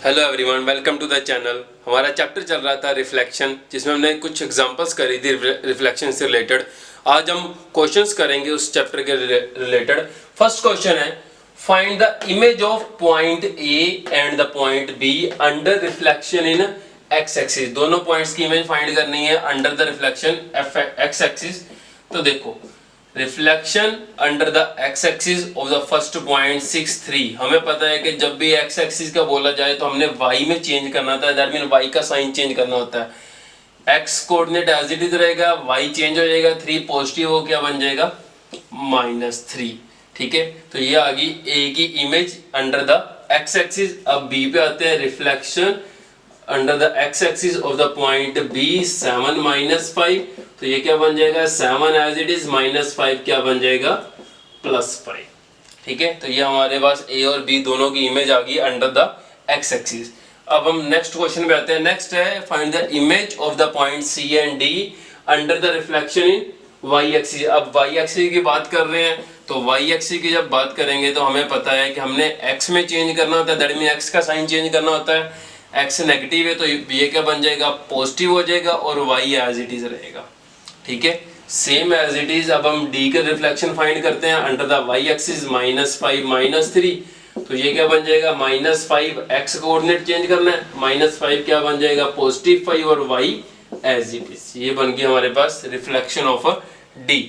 Hello everyone, welcome to the channel. हमारा chapter चल रहा था रिफ्लेक्शन, जिसमें हमने कुछ एग्जांपल्स करी थी रिफ्लेक्शन से रिलेटेड। आज हम क्वेश्चंस करेंगे उस चैप्टर के रिलेटेड। फर्स्ट क्वेश्चन है, find the image of point A and the point be under reflection in x axis. दोनों पॉइंट्स की इमेज फाइंड करनी है under the reflection x axis. तो देखो, reflection under the x axis of the first point 6,3। हमें पता है कि जब भी एक्स एक्सिस का बोला जाए तो हमने वाई में चेंज करना था, दैट मीन वाई का साइन चेंज करना होता है। X coordinate as it is रहेगा, वाई चेंज हो जाएगा, 3 पॉजिटिव हो क्या बन जाएगा -3। ठीक है, तो ये आ गई ए की image under the x axis. अब बी पे आते हैं, reflection under the x axis of the point B 7 -5। तो ये क्या बन जाएगा, 7 एज इट इज -5 क्या बन जाएगा +5। ठीक है, तो ये हमारे पास ए और बी दोनों की इमेज आ गई अंडर द एक्स एक्सिस। अब हम नेक्स्ट क्वेश्चन पे आते हैं। नेक्स्ट है, find the image of the point C and D under the reflection in Y axis. अब वाई एक्सिस की बात कर रहे हैं, तो वाई एक्सिस की जब बात करेंगे तो हमें पता है कि हमने एक्स में चेंज करना होता है, दैट मीन एक्स का साइन चेंज करना होता है। एक्स नेगेटिव है तो ये क्या बन जाएगा, पॉजिटिव हो जाएगा, और वाई एज इट इज रहेगा। ठीक है, सेम एज इट इज। अब हम डी का रिफ्लेक्शन फाइंड करते हैं अंडर द वाई एक्सिस -5 -3। तो ये क्या बन जाएगा, -5 एक्स कोऑर्डिनेट चेंज करना है, -5 क्या बन जाएगा +5, और वाई एज इट इज। ये बन गया हमारे पास reflection of D.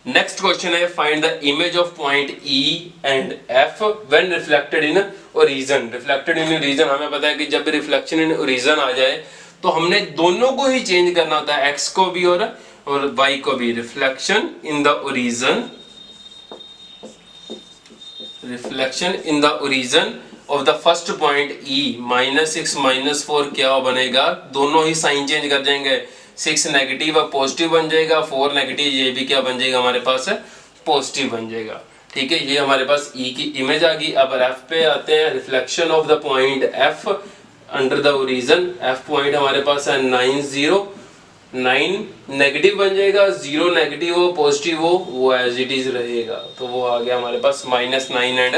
Next question है, find the image of point E and F when reflected in origin. Reflected in origin, हमें पता है कि जब रिफ्लेक्शन इन ओरिजिन आ जाए तो हमने दोनों को ही चेंज करना होता है, एक्स को भी और y को भी। Reflection in the origin, reflection in the origin of the first point E -6 -4 क्या बनेगा, दोनों ही साइन चेंज कर जाएंगे। 6 नेगेटिव और पॉजिटिव बन जाएगा, 4 नेगेटिव, ये भी क्या बन जाएगा हमारे पास पॉजिटिव बन जाएगा। ठीक है, ये हमारे पास E की इमेज आ गई। अब F पे आते हैं, reflection of the point F under the origin. F point हमारे पास है 9 0, 9 नेगेटिव बन जाएगा, 0 नेगेटिव हो पॉजिटिव हो वो एज इट इज रहेगा, तो वो आ गया हमारे पास -9 एंड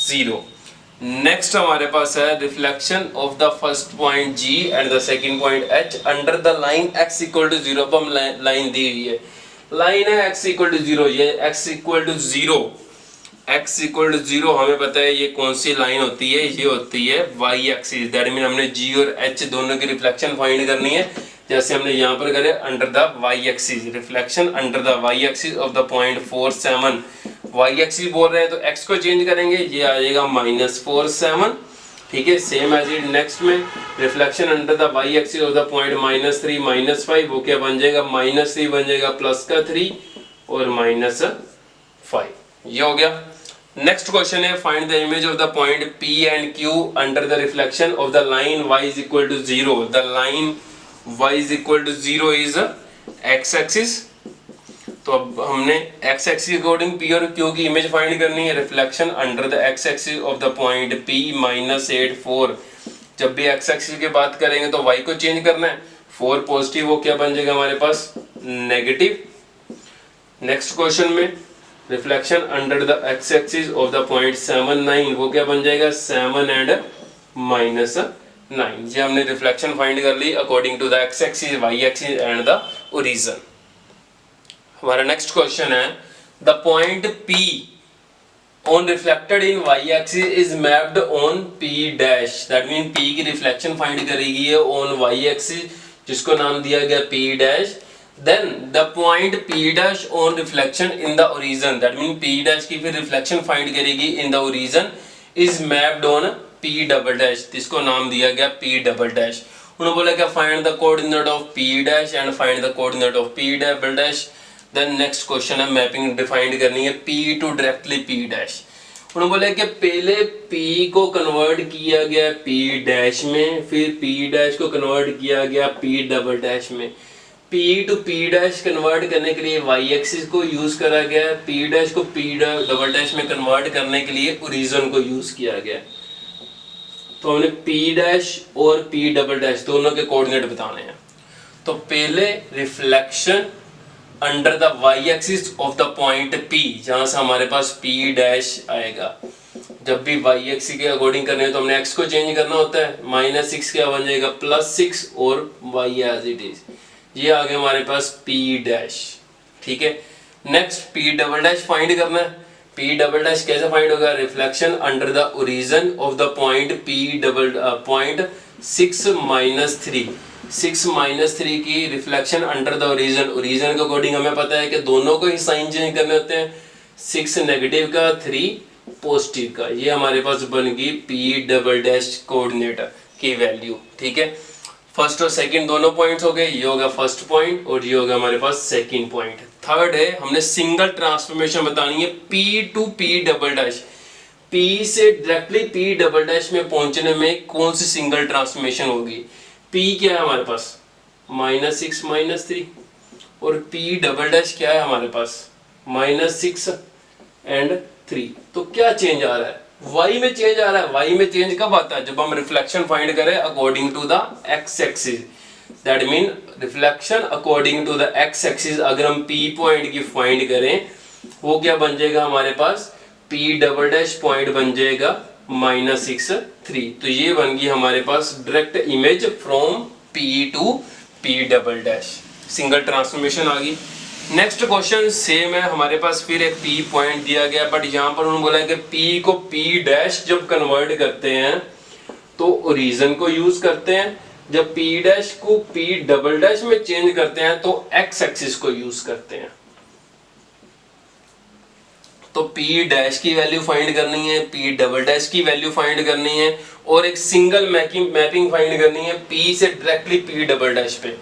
0। नेक्स्ट हमारे पास है, reflection of the first point G and the second point H under the line x = 0। अब हम लाइन दी हुई है, लाइन है x = 0, ये x = 0, x = 0 हमें पता है ये कौन सी लाइन होती है, ये होती है y एक्सिस। दैट मीन हमने G और H दोनों की रिफ्लेक्शन फाइंड करनी है, जैसे हमने यहाँ पर करे under the y axis. Reflection under the y axis of the point 4 7। y axis बोल रहे हैं तो x को चेंज करेंगे, ये आ जाएगा -4 7। ठीक है, सेम एज इट नेक्स्ट में, reflection under the y axis of the point -3 -5, वो क्या बन जाएगा, -3 बन जाएगा +3 और -5। ये हो गया। नेक्स्ट क्वेश्चन है, find the image of the point P and Q under the reflection of the line y = 0। The line y = 0 is x axis. तो अब हमने x एक्सिस अकॉर्डिंग P और Q की इमेज फाइंड करनी है। Reflection under the x axis of the point P -8 4। जब भी x axis की बात करेंगे तो y को चेंज करना है, 4 पॉजिटिव वो क्या बन जाएगा हमारे पास नेगेटिव। नेक्स्ट क्वेश्चन में, reflection under the x axis of the point 7 9, वो क्या बन जाएगा 7 एंड -9। ये हमने रिफ्लेक्शन फाइंड कर ली according to the x axis, y axis and the origin. हमारा नेक्स्ट क्वेश्चन है, the point P on reflected in y axis is mapped on P dash. That mean P की reflection find करेगी है on y axis, जिसको नाम दिया गया P dash. Then the point P dash on reflection in the origin, that mean P dash की फिर reflection find करेगी in the origin, is mapped on P double dash, जिसको नाम दिया गया P डबल डैश। उन्होंने बोला क्या, find the coordinate of P dash and find the coordinate of P double dash. Then next question है, mapping defined करनी है P to directly P dash. उन्होंने बोला कि पहले P को कन्वर्ट किया गया P डैश में, फिर P डैश को कन्वर्ट किया गया P डबल डैश में। P to P dash convert करने के लिए y एक्सिस को यूज करा गया, P डैश को P डबल डैश में कन्वर्ट करने के लिए ओरिजिन को यूज किया गया। तो हमने P डैश और P डबल डैश दोनों के कोऑर्डिनेट बताने हैं। तो पहले reflection under the y axis of the point P, जहां से हमारे पास P डैश आएगा, जब भी वाई एक्स के अकॉर्डिंग करने हैं तो हमने एक्स को चेंज करना होता है। माइनस सिक्स क्या बन जाएगा, प्लस सिक्स, और वाई एज इट इज। ये आ गया हमारे पास पी डैश। ठीक है, next P double dash find करना है। पी डबल डैश कैसे फाइंड होगा, reflection under the origin of the point P double point 6 minus 3, 6 minus 3 की reflection under the origin. Origin के अकॉर्डिंग हमें पता है कि दोनों को ही साइन चेंज करने होते हैं, 6 नेगेटिव का, 3 पॉजिटिव का। ये हमारे पास बन गई पी डबल डैश कोऑर्डिनेट की वैल्यू। ठीक है, फर्स्ट और सेकंड दोनों पॉइंट्स हो गए, ये होगा फर्स्ट पॉइंट और ये होगा हमारे पास सेकंड पॉइंट। थर्ड है, हमने सिंगल ट्रांसफॉर्मेशन बतानी है P to P double dash. P से डायरेक्टली पी डबल डैश में पहुंचने में कौन सी सिंगल ट्रांसफॉर्मेशन होगी। पी क्या है हमारे पास, माइनस 6 माइनस 3, और पी डबल डैश क्या है हमारे पास, माइनस 6 एंड 3। तो क्या चेंज आ रहा है, y में चेंज आ रहा है। y में चेंज कब आता है, जब हम रिफ्लेक्शन फाइंड करें according to the x axis. That mean reflection according to the x axis अगर हम p पॉइंट की फाइंड करें, वो क्या बन जाएगा हमारे पास, p डबल डैश पॉइंट बन जाएगा माइनस 6 3। तो ये बन गई हमारे पास direct image from p to p double dash, single transformation आ गई। नेक्स्ट क्वेश्चन सेम है, हमारे पास फिर एक P पॉइंट दिया गया, बट यहाँ पर उन्होंने बोला है कि P को P डैश जब कन्वर्ट करते हैं तो ओरिजिन को यूज करते हैं, जब P डैश को P डबल डैश में चेंज करते हैं तो X एक्सिस को यूज करते हैं। तो P डैश की वैल्यू फाइंड करनी है, P डबल डैश की वैल्यू फाइंड करनी है, और एक सिंगल मैपिंग फाइंड करनी है P से डायरेक्टली P डबल डैश पे।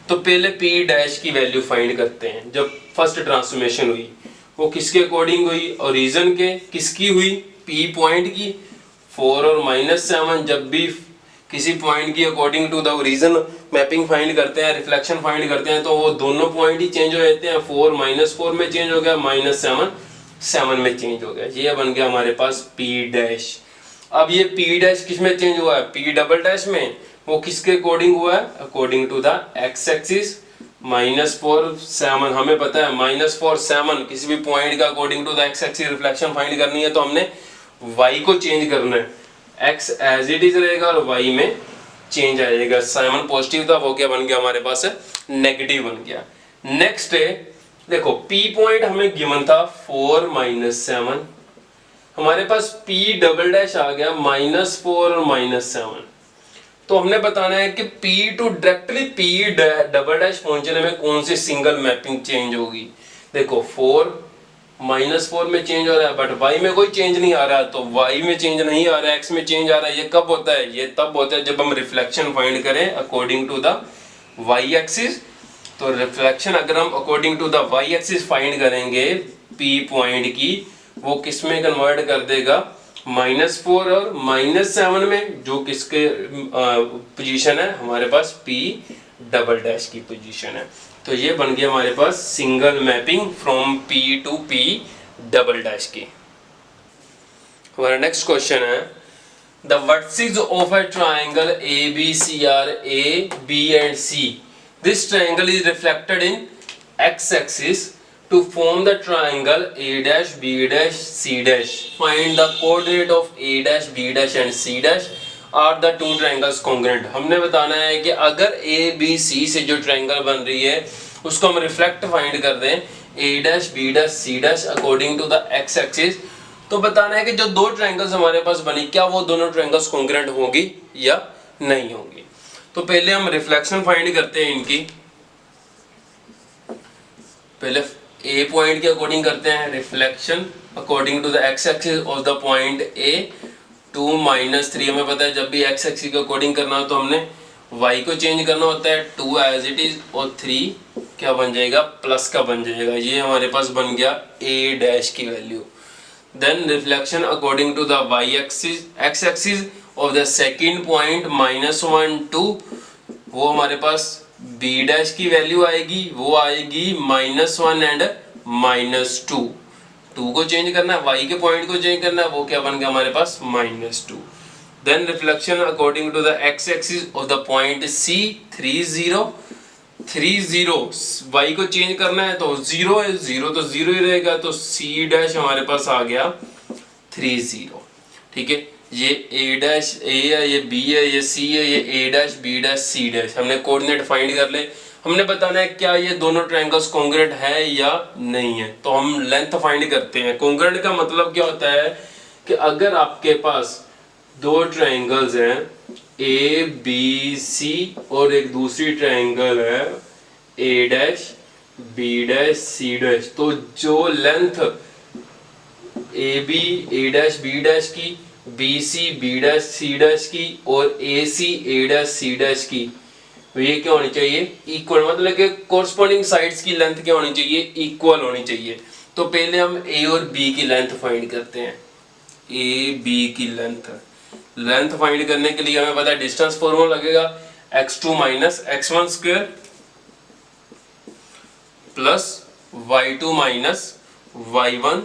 तो पहले P डैश की वैल्यू फाइंड करते हैं। जब फर्स्ट ट्रांसफॉर्मेशन हुई वो किसके अकॉर्डिंग हुई, ओरिजिन के, किसकी हुई, P पॉइंट की, 4 और माइनस 7। जब भी किसी पॉइंट की according to the origin mapping find करते हैं, रिफ्लेक्शन फाइंड करते हैं, तो वो दोनों पॉइंट ही चेंज हो जाते हैं। 4 माइनस 4 में चेंज हो गया, माइनस 7 7 में चेंज हो गया। ये बन गया हमारे पास P डैश। अब ये P डैश किस में चेंज हुआ है, P डबल डैश में। वो किसके अकॉर्डिंग हुआ है, according to the x axis. -4 7 हमें पता है, -4 7 किसी भी पॉइंट का according to the x axis reflection find करनी है तो हमने y को चेंज करना है। x एज इट इज रहेगा और y में चेंज आएगा। 7 पॉजिटिव था, वो क्या बन गया हमारे पास, नेगेटिव बन गया। नेक्स्ट है, देखो P पॉइंट हमें गिवन था 4 -7, हमारे पास P डबल डैश आ गया -4 और -7। तो हमने बताना है कि P to directly P double dash पहुंचने में कौन सी सिंगल मैपिंग चेंज होगी। देखो 4 -4 में चेंज हो रहा है, बट y में कोई चेंज नहीं आ रहा है, तो y में चेंज नहीं आ रहा है, x में चेंज आ रहा है। ये कब होता है, ये तब होता है जब हम रिफ्लेक्शन फाइंड करें according to the y axis. तो रिफ्लेक्शन अगर हम according to the y axis find करेंगे P पॉइंट की, वो किस में कन्वर्ट कर देगा, -4 और -7 में, जो किसके पोजीशन है हमारे पास P डबल डैश की पोजीशन है। तो ये बन गया हमारे पास single mapping from P to P double dash की। हमारा नेक्स्ट क्वेश्चन है, the vertices of a triangle ABC are A, B and C. This triangle is reflected in x axis. To form the triangle A dash B dash C dash, find the coordinate of A dash B dash and C dash. Are the two triangles congruent? हमने बताना है कि अगर A B C से जो triangle बन रही है उसको हम रिफ्लेक्ट फाइंड कर दें A dash B dash C dash according to the x axis, तो बताना है कि जो दो ट्रायंगल्स हमारे पास बनी, क्या वो दोनों ट्रायंगल्स कॉन्ग्रुएंट होंगी या नहीं होंगी। तो पहले हम रिफ्लेक्शन फाइंड करते हैं इनकी। पहले A पॉइंट के अकॉर्डिंग करते हैं reflection according to the x axis of the point A। 2 -3 हमें पता है, जब भी x एक्सिस के अकॉर्डिंग करना हो तो हमने y को चेंज करना होता है, 2 एज इट इज, और 3 क्या बन जाएगा, प्लस का बन जाएगा। ये हमारे पास बन गया A डैश की value. Then reflection according to the y axis, x axis of the second point -1 2, वो हमारे पास B डैश की वैल्यू आएगी, वो आएगी -1 एंड -2। 2 को चेंज करना है, y के पॉइंट को चेंज करना है, वो क्या बन गया हमारे पास -2। Then reflection according to the x axis of the point C 3 0 y को चेंज करना है तो 0 है, 0 तो 0 ही रहेगा, तो C डैश हमारे पास आ गया 3 0। ठीक है, ये ए डैश ए है, ये बी है, ये सी है, ये A dash B dash C dash. हमने कोऑर्डिनेट फाइंड कर ले, हमने बताना है क्या ये दोनों ट्रायंगल्स कॉन्ग्रुएंट है या नहीं है। तो हम लेंथ फाइंड करते हैं। कॉन्ग्रुएंट का मतलब क्या होता है कि अगर आपके पास दो ट्रायंगल्स हैं ए बी सी और एक दूसरी ट्रायंगल है A dash B dash C dash, तो जो length A B A dash B dash की, B C B dash C dash की और ए सी ए डैश सी डैश की, तो ये क्या होनी चाहिए? इक्वल। मतलब कि कोरस्पॉन्डिंग साइड्स की लेंथ क्या होनी चाहिए? इक्वल होनी चाहिए। तो पहले हम ए और बी की लेंथ फाइंड करते हैं। ए बी की लेंथ फाइंड करने के लिए हमें पता है डिस्टेंस फॉर्मूला लगेगा x2 minus x1 square plus y2 minus y1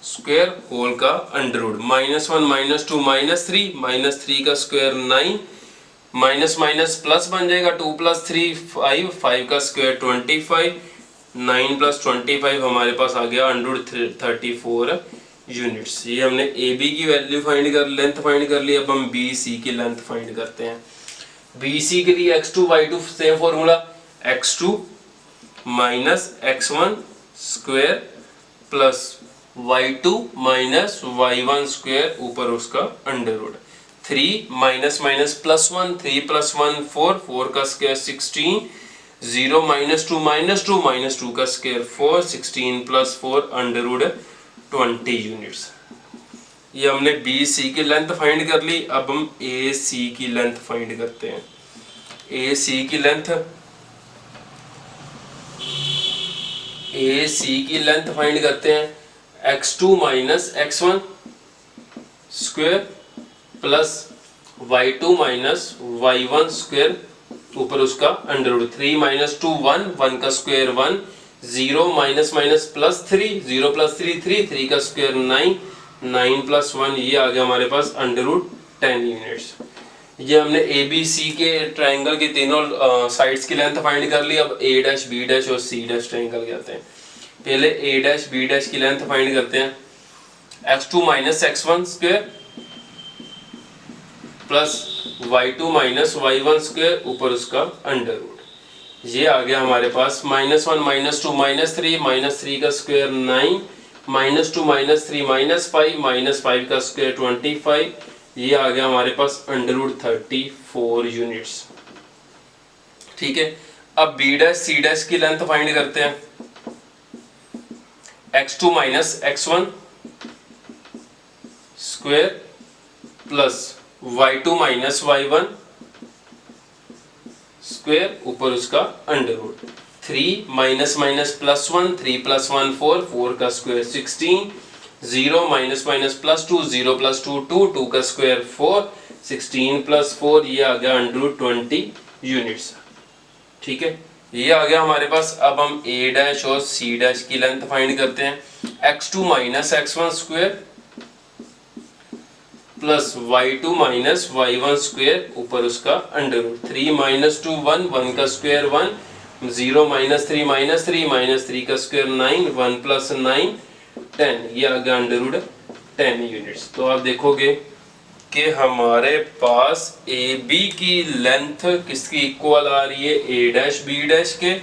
square whole का अंडर रूट। -1 -2 -3 का स्क्वायर 9, माइनस माइनस प्लस बन जाएगा 2 + 3 5, 5 का स्क्वायर 25, 9 + 25 हमारे पास आ गया √34 यूनिट्स। ये हमने ए बी की वैल्यू लेंथ फाइंड कर ली। अब हम बी सी की लेंथ फाइंड करते हैं। बी सी के लिए x2 y2 same formula, x2 minus x1 square plus y2 minus y1 square ऊपर उसका under root. 3 minus minus plus 1, 3 + 1 4, 4 का स्क्वायर 16, 0 -2 -2 का स्क्वायर 4, 16 + 4 अंडर रूट 20 यूनिट्स। ये हमने बी सी की लेंथ फाइंड कर ली। अब हम ए सी की लेंथ फाइंड करते हैं। ए सी की लेंथ फाइंड करते हैं। x2 minus x1 square plus y2 minus y1 square ऊपर उसका अंडर रूट। 3 - 2 1, 1 का स्क्वायर 1, 0 माइनस माइनस प्लस 3, 0 + 3 3, 3 का स्क्वायर 9, 9 + 1 ये आ गया हमारे पास अंडर रूट 10 यूनिट्स। ये हमने ए बी सी के ट्रायंगल की तीनों साइड्स की लेंथ फाइंड कर ली। अब ए डैश बी डैश और सी डैश ट्रायंगल कहते हैं। पहले ए डैश बी डैश की लेंथ फाइंड करते हैं। x2 minus x1 square plus y2 minus y1 square ऊपर उसका अंडर रूट। ये आ गया हमारे पास -1 -2 -3, -3 का स्क्वायर 9, -2 -3 -5, -5 का स्क्वायर 25, ये आ गया हमारे पास अंडर रूट 34 यूनिट्स। ठीक है, अब बी डैश सी डैश की लेंथ फाइंड करते हैं। x2 minus x1 square plus y2 minus y1 square ऊपर उसका under root. 3 minus minus plus 1, 3 + 1 4, 4 का स्क्वायर 16, 0 माइनस माइनस प्लस 2, 0 + 2 2, 2 का स्क्वायर 4, 16 + 4 ये आ गया अंडर रूट 20 यूनिट्स। ठीक है, ये आ गया हमारे पास। अब हम ए डैश और सी डैश की लेंथ फाइंड करते हैं। x2 minus x1 square plus y2 minus y1 square ऊपर उसका अंडर रूट। 3 - 2 1, 1 का स्क्वायर 1, 0 -3 -3 का स्क्वायर 9, 1 + 9 10, ये आ गया अंडर रूट 10 यूनिट्स। तो आप देखोगे कि हमारे पास ए बी की लेंथ किसकी इक्वल आ रही है? ए डैश बी डैश के।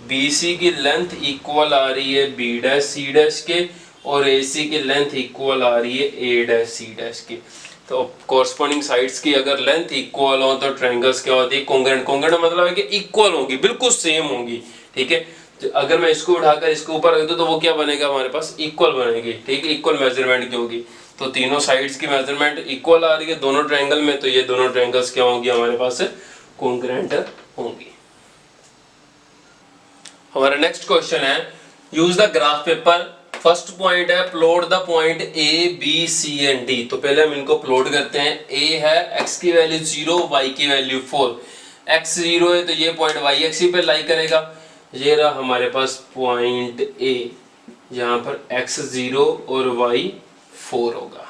बी सी की लेंथ इक्वल आ रही है बी डैश सी डैश के, और ए सी की लेंथ इक्वल आ रही है ए डैश सी डैश की। तो कोरस्पॉन्डिंग साइड्स की अगर लेंथ इक्वल हो तो ट्रायंगल्स क्या होती है? कॉन्ग्रुएंट। कॉन्ग्रुएंट मतलब है कि इक्वल होगी, बिल्कुल सेम होगी। ठीक है, तो अगर मैं इसको उठाकर इसके ऊपर रख दूं तो वो क्या बनेगा? हमारे पास इक्वल बनेगी। ठीक है, इक्वल मेजरमेंट की होगी। तो तीनों साइड्स की मेजरमेंट इक्वल आ रही है दोनों ट्रायंगल में, तो ये दोनों ट्रायंगल्स क्या होंगी? हमारे पास कॉन्ग्रुएंट होंगी। हमारा नेक्स्ट क्वेश्चन है, use the graph paper. First point है plot the point A B C and D. तो पहले हम इनको प्लॉट करते हैं। ए है x की वैल्यू 0, y की वैल्यू 4। x 0 है तो ये पॉइंट y एक्सिस पे लाई करेगा। ये रहा हमारे पास पॉइंट ए, यहाँ पर x 0 और y 4 होगा।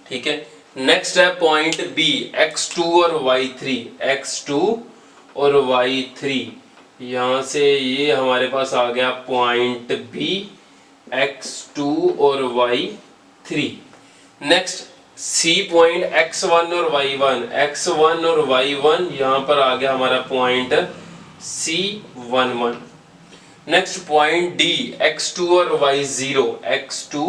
ठीक है, नेक्स्ट है पॉइंट बी, x2 और y3। x2 और y3, यहाँ से ये हमारे पास आ गया पॉइंट बी, x2 और y3। Next C point x1 और y1, x1 और y1 यहाँ पर आ गया हमारा point C11। Next point D, x2 और y0, x2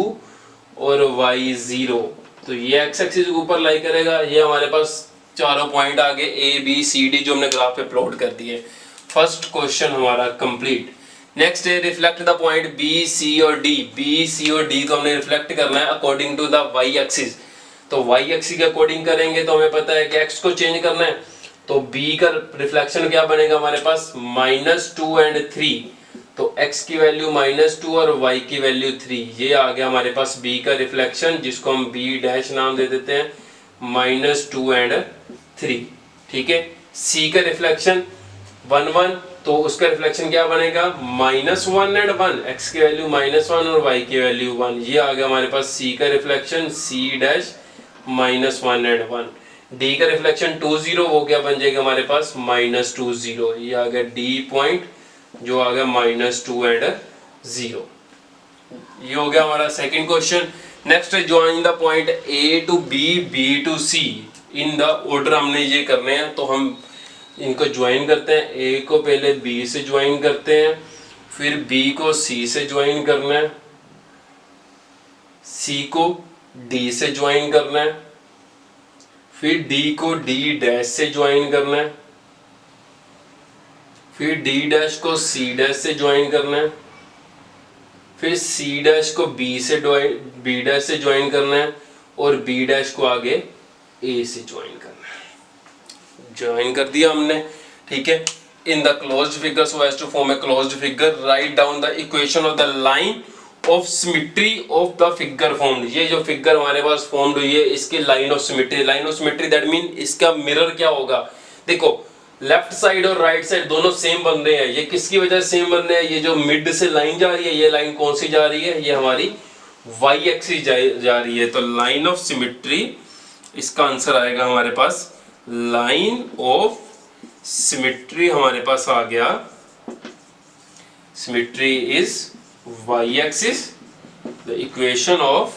और y0, तो ये x एक्सिस के ऊपर लाई करेगा। ये हमारे पास चारों पॉइंट आ गए A B C D जो हमने ग्राफ पे प्लॉट कर दिए। फर्स्ट क्वेश्चन हमारा कंप्लीट। नेक्स्ट है reflect the point B C और D, B C और D को हमने रिफ्लेक्ट करना है according to the y axis. तो y एक्सिस के अकॉर्डिंग करेंगे तो हमें पता है कि x को चेंज करना है, तो B का रिफ्लेक्शन क्या बनेगा हमारे पास -2 और 3, तो x की वैल्यू -2 और y की वैल्यू 3। ये आ गया हमारे पास B का रिफ्लेक्शन, जिसको हम B डैश नाम दे देते हैं, -2 और 3। ठीक है। C का रिफ्लेक्शन 1 1, तो उसका रिफ्लेक्शन क्या बनेगा -1 और 1, x की वैल्यू -1 और y की वैल्यू 1। ये आ गया हमारे पास C का रिफ्लेक्शन, C डैश -1 और 1। D का रिफ्लेक्शन 2 0 हो गया, बन जाएगा हमारे पास -2 0। ये आ गया D पॉइंट जो आ गया -2 और 0। ये हो गया हमारा सेकंड क्वेश्चन। नेक्स्ट है join the point A to B, B to C in the order हमने ये करने हैं, तो हम इनको ज्वाइन करते हैं। A को पहले B से ज्वाइन करते हैं, फिर B को C से ज्वाइन करना है, C को D से ज्वाइन करना है, फिर D को D डैश से ज्वाइन करना है, फिर D डैश को C डैश से ज्वाइन करना है, फिर C डैश को B डैश से ज्वाइन करना है, और B डैश को आगे A से ज्वाइन करना है। ज्वाइन कर दिया हमने। ठीक है। In the closed figure, so as to form a closed figure, write down the equation of the line of symmetry of the figure formed. ये जो फिगर हमारे पास फॉर्म्ड हुई है, इसकी line of symmetry, line of symmetry that mean इसका mirror क्या होगा। देखो लेफ्ट साइड और राइट साइड दोनों सेम बन रहे हैं। ये किसकी वजह से सेम बन रहे हैं, ये जो मिड से लाइन जा रही है, ये लाइन कौन सी जा रही है, ये हमारी y एक्सिस जा रही है। तो लाइन ऑफ सिमेट्री, इसका आंसर आएगा हमारे पास लाइन ऑफ सिमेट्री, हमारे पास आ गया symmetry is y axis, the equation of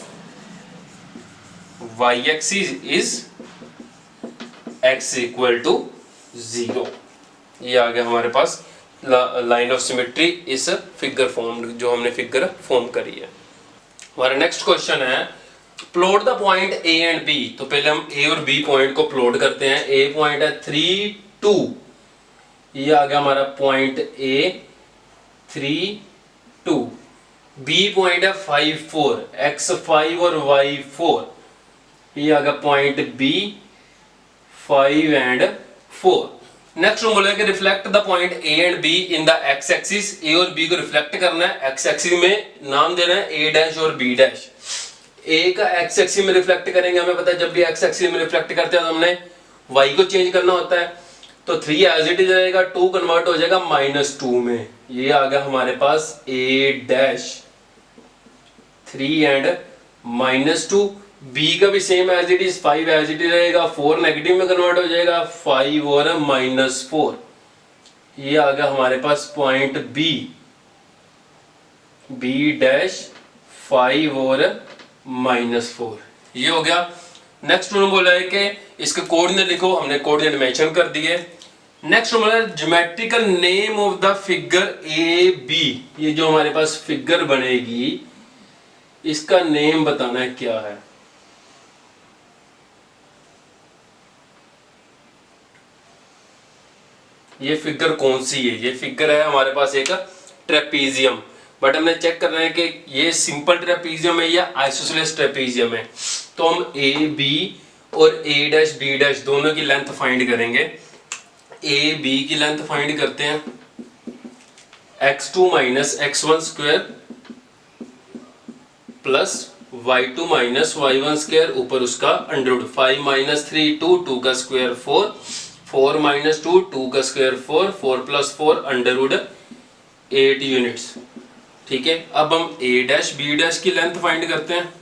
y axis is x equal to 0। ये आ गया हमारे पास लाइन ऑफ सिमेट्री इस फिगर फॉर्म, जो हमने फिगर फॉर्म करी है। हमारा नेक्स्ट क्वेश्चन है plot the point A and B। तो पहले हम A और B पॉइंट को प्लॉट करते हैं। A पॉइंट है 3 2, ये आ गया हमारा पॉइंट A 3 2। B पॉइंट है 5 4, x 5 और y 4। ये आ गया पॉइंट B 5 एंड 4। नेक्स्ट हम बोलेंगे reflect the point A and B in the x axis. A और B को रिफ्लेक्ट करना है x एक्सिस में, नाम देना है A डैश और B डैश। A का x एक्सिस में रिफ्लेक्ट करेंगे, हमें पता है जब भी x एक्सिस में रिफ्लेक्ट करते हैं तो हमने y को चेंज करना होता है। तो 3 एज इट इज रहेगा, 2 कन्वर्ट हो जाएगा -2 में। ये आ गया हमारे पास A डैश 3 एंड -2। B का भी same as it is, 5 as it is रहेगा, 4 नेगेटिव में कन्वर्ट हो जाएगा, 5 और -4। ये आ गया हमारे पास पॉइंट B डैश 5 और -4। ये हो गया। नेक्स्ट उन्होंने बोला है कि इसके कोऑर्डिनेट लिखो, हमने कोऑर्डिनेट मेंशन कर दिए। नेक्स्ट बोला geometrical name of the figure AB। ये जो हमारे पास फिगर बनेगी, इसका नेम बताना है क्या है। ये फिगर कौन सी है, ये फिगर है हमारे पास एक ट्रेपीजियम, बट हमने चेक करना है कि ये सिंपल ट्रेपीजियम है या आइसोसेलेस ट्रेपीजियम है। तो हम ए बी और ए डैश बी डैश दोनों की लेंथ फाइंड करेंगे। ए बी की लेंथ फाइंड करते हैं, x2 minus x1 square plus y2 minus y1 square, ऊपर उसका अंडर 5 माइनस 3 2, 2 का स्क्वायर 4, 4 माइनस 2, 2 का स्क्वायर 4, 4 प्लस 4 अंडरवुड 8 यूनिट्स। ठीक है। अब हम a डैश b डैश की लेंथ फाइंड करते हैं।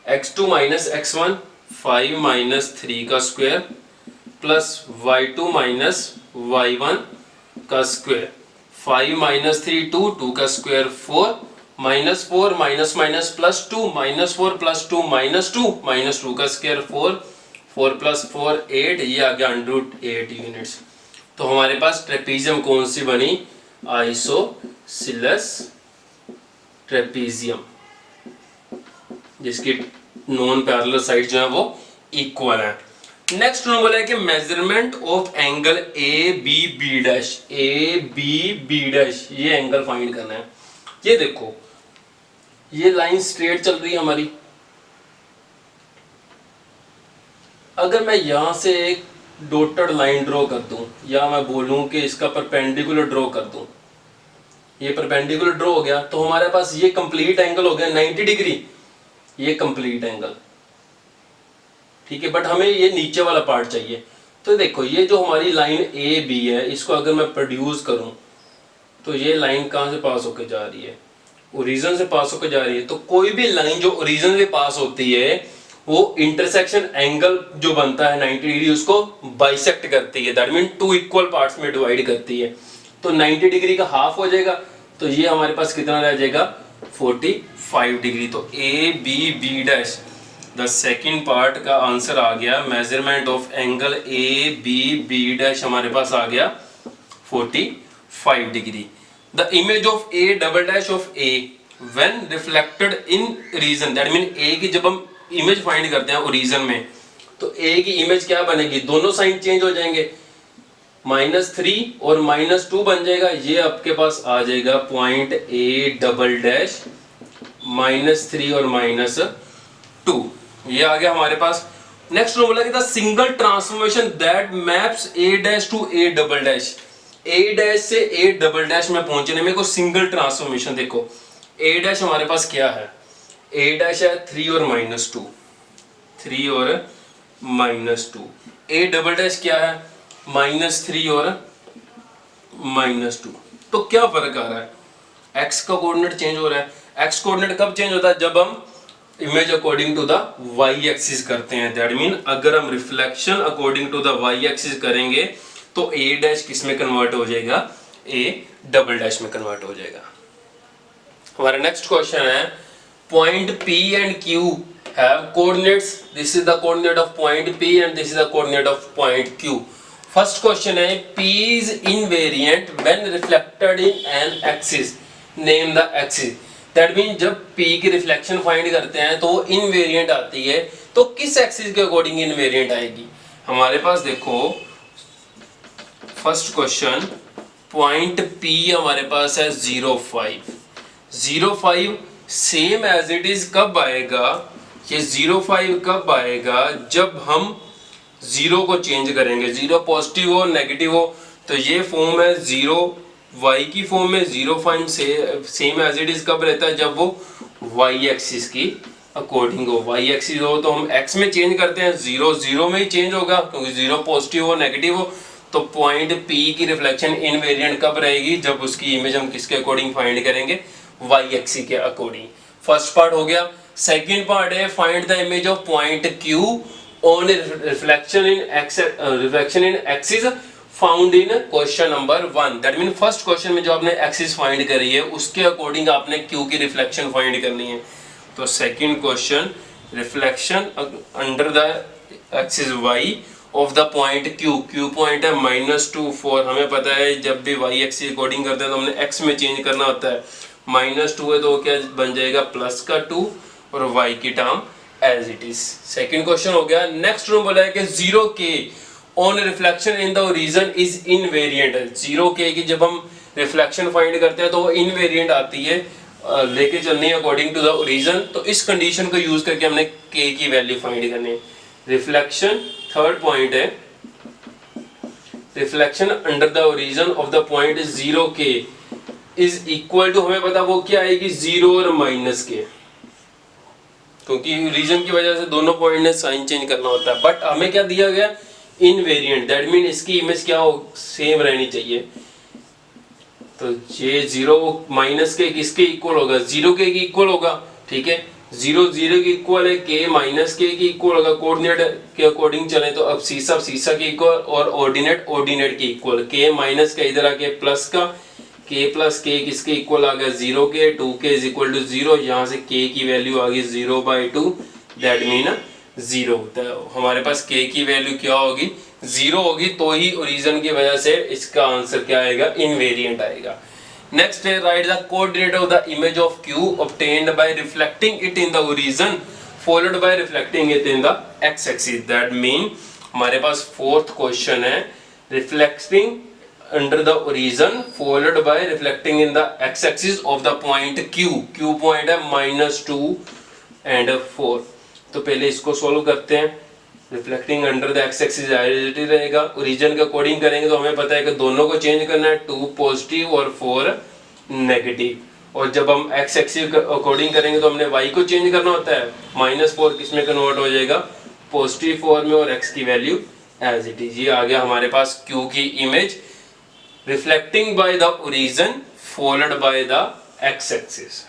x2 माइनस x1 5 माइनस 3 का square plus y2 minus y1 का स्क्वायर, 5 माइनस 3 2, 2 का स्क्वायर 4, -4 माइनस माइनस +2 -4 +2 -2 -2 का स्क्वायर 4 4 + 4 8, ये आ गया √8 यूनिट्स। तो हमारे पास ट्रेपीजियम कौन सी बनी? आइसोसेलेस ट्रेपीजियम, जिसकी नॉन पैरेलल साइड जो है वो इक्वल है। नेक्स्ट उन्होंने बोला है कि measurement of angle A B B dash, A B B dash, ये एंगल फाइंड करना है। ये देखो, ये लाइन स्ट्रेट चल रही है हमारी। अगर मैं यहां से एक डॉटेड लाइन ड्रॉ कर दूं, या मैं बोलूं कि इसका परपेंडिकुलर ड्रॉ कर दूं, ये परपेंडिकुलर ड्रॉ हो गया, तो हमारे पास ये कंप्लीट एंगल हो गया 90 डिग्री, ये कंप्लीट एंगल, ठीक है। बट हमें ये नीचे वाला पार्ट चाहिए। तो देखो, ये जो हमारी लाइन ए बी है, इसको अगर मैं प्रोड्यूस करूं, तो ये लाइन कहां से पास होकर जा रही है? ओरिजिन से पास होकर जा रही है। तो कोई भी लाइन जो ओरिजिन से पास होती है, वो इंटरसेक्शन एंगल जो बनता है 90 डिग्री, उसको बाइसेक्ट करती है। दैट मीन 2 इक्वल पार्ट्स में डिवाइड करती है। तो 90 डिग्री का हाफ हो जाएगा, तो ये हमारे पास कितना रह जाएगा? 45 डिग्री। तो A B B dash, the second part का आंसर आ गया। Measurement of angle A B B dash हमारे पास आ गया 45 डिग्री। The image of A double dash of A when reflected in region, that mean A की जब हम इमेज फाइंड करते हैं ओरिजिन में, तो ए की इमेज क्या बनेगी? दोनों साइन चेंज हो जाएंगे, -3 और -2 बन जाएगा। ये आपके पास आ जाएगा पॉइंट ए डबल डैश -3 और -2, ये आ गया हमारे पास। नेक्स्ट बोला कि the single transformation that maps A dash to A double dash, A dash से ए डबल डैश में पहुंचने में को सिंगल ट्रांसफॉर्मेशन। देखो, ए डैश हमारे पास क्या है? ए डैश है 3 और -2, 3 और -2। ए डबल डैश क्या है? -3 और -2। तो क्या फर्क आ रहा है? एक्स का कोऑर्डिनेट चेंज हो रहा है। एक्स कोऑर्डिनेट कब चेंज होता है? जब हम image according to the Y axis करते हैं। दैट मीन अगर हम reflection according to the Y axis करेंगे, तो ए डैश किस में कन्वर्ट हो जाएगा? ए डबल डैश में कन्वर्ट हो जाएगा। हमारा नेक्स्ट क्वेश्चन है, point P and Q have coordinates. This is the coordinate of point P and this is the coordinate of point Q. First question है, P is invariant when reflected in an axis. Name the axis. That means जब P की reflection find करते हैं तो वो invariant आती है। तो किस एक्सिस के अकॉर्डिंग इनवेरिएंट आएगी? हमारे पास देखो, फर्स्ट क्वेश्चन, पॉइंट P हमारे पास है 0,5, 0,5 सेम एज इट इज कब आएगा? ये 0,5 कब आएगा? जब हम 0 को चेंज करेंगे, 0 पॉजिटिव हो नेगेटिव हो। तो ये फॉर्म है 0 y की फॉर्म में, 0,5 से सेम एज इट इज कब रहता है? जब वो y एक्सिस की अकॉर्डिंग हो। y एक्सिस हो तो हम x में चेंज करते हैं, 0 0 में ही चेंज होगा, क्योंकि 0 पॉजिटिव हो नेगेटिव हो। तो पॉइंट P की रिफ्लेक्शन इनवेरिएंट कब रहेगी? जब उसकी इमेज हम किसके अकॉर्डिंग फाइंड करेंगे? y एक्सिस के अकॉर्डिंग। फर्स्ट पार्ट हो गया। सेकंड पार्ट है, find the image of point Q on reflection in axis found in question number 1। That mean first question में जो आपने एक्सिस फाइंड करी है, उसके अकॉर्डिंग आपने Q की रिफ्लेक्शन फाइंड करनी है। तो second question, reflection under the axis y of the point Q। Q point है -2 4। हमें पता है जब भी y एक्सिस अकॉर्डिंग करते हैं तो हमने x में चेंज करना होता है। -2 है तो क्या बन जाएगा? +2 और y की term as it is. Second question हो गया। नेक्स्ट रूम बोला है कि 0k on reflection in the origin is invariant. 0k की जब हम रिफ्लेक्शन फाइंड करते हैं तो वो इनवेरिएंट आती है, लेके चलनी है अकॉर्डिंग टू द ओरिजिन। तो इस कंडीशन को यूज करके हमने k की वैल्यू फाइंड करनी है। रिफ्लेक्शन, थर्ड पॉइंट है, reflection under the origin of the point 0k is equal to, हमें पता वो क्या आएगी? 0 और -k, क्योंकि रीजन की वजह से दोनों पॉइंट ने साइन चेंज करना होता है। बट हमें क्या दिया गया? इनवेरिएंट। दैट मीन इसकी इमेज क्या हो? सेम रहनी चाहिए। तो ये 0 -k किसके इक्वल होगा? 0k की इक्वल होगा, ठीक है। 0 0 की इक्वल है, k -k की इक्वल होगा। कोऑर्डिनेट के अकॉर्डिंग चले तो अब सीसा की इक्वल और ऑर्डिनेट की इक्वल। k - का इधर आके प्लस का, k प्लस के किसके इक्वल आ गया 0 के, 2k इज इक्वल टू 0, यहाँ से k की वैल्यू आ गई 0/2, दैट मीन 0। तो हमारे पास k की वैल्यू क्या होगी 0 होगी, तो ही ओरिजिन की वजह से इसका आंसर क्या आएगा इनवेरिएंट आएगा। नेक्स्ट है right the coordinate of the image of q obtained by reflecting it in the origin followed by reflecting it in the x axis, that mean हमारे पास फोर्थ क्वेश्चन है reflecting under the origin followed by reflecting in the x axis of the point q point है -2 and 4। तो पहले इसको solve करते हैं। Reflecting under the x axis identity रहेगा, origin के अकॉर्डिंग करेंगे तो हमें पता है कि दोनों को चेंज करना है, 2 पॉजिटिव और 4 नेगेटिव। और जब हम एक्स एक्सिस के अकॉर्डिंग करेंगे तो हमने y को चेंज करना होता है, -4 किस में कन्वर्ट हो जाएगा पॉजिटिव 4 में, और x की वैल्यू एज इट इज। ये आ गया हमारे पास q की image reflecting by the origin followed by the x axis.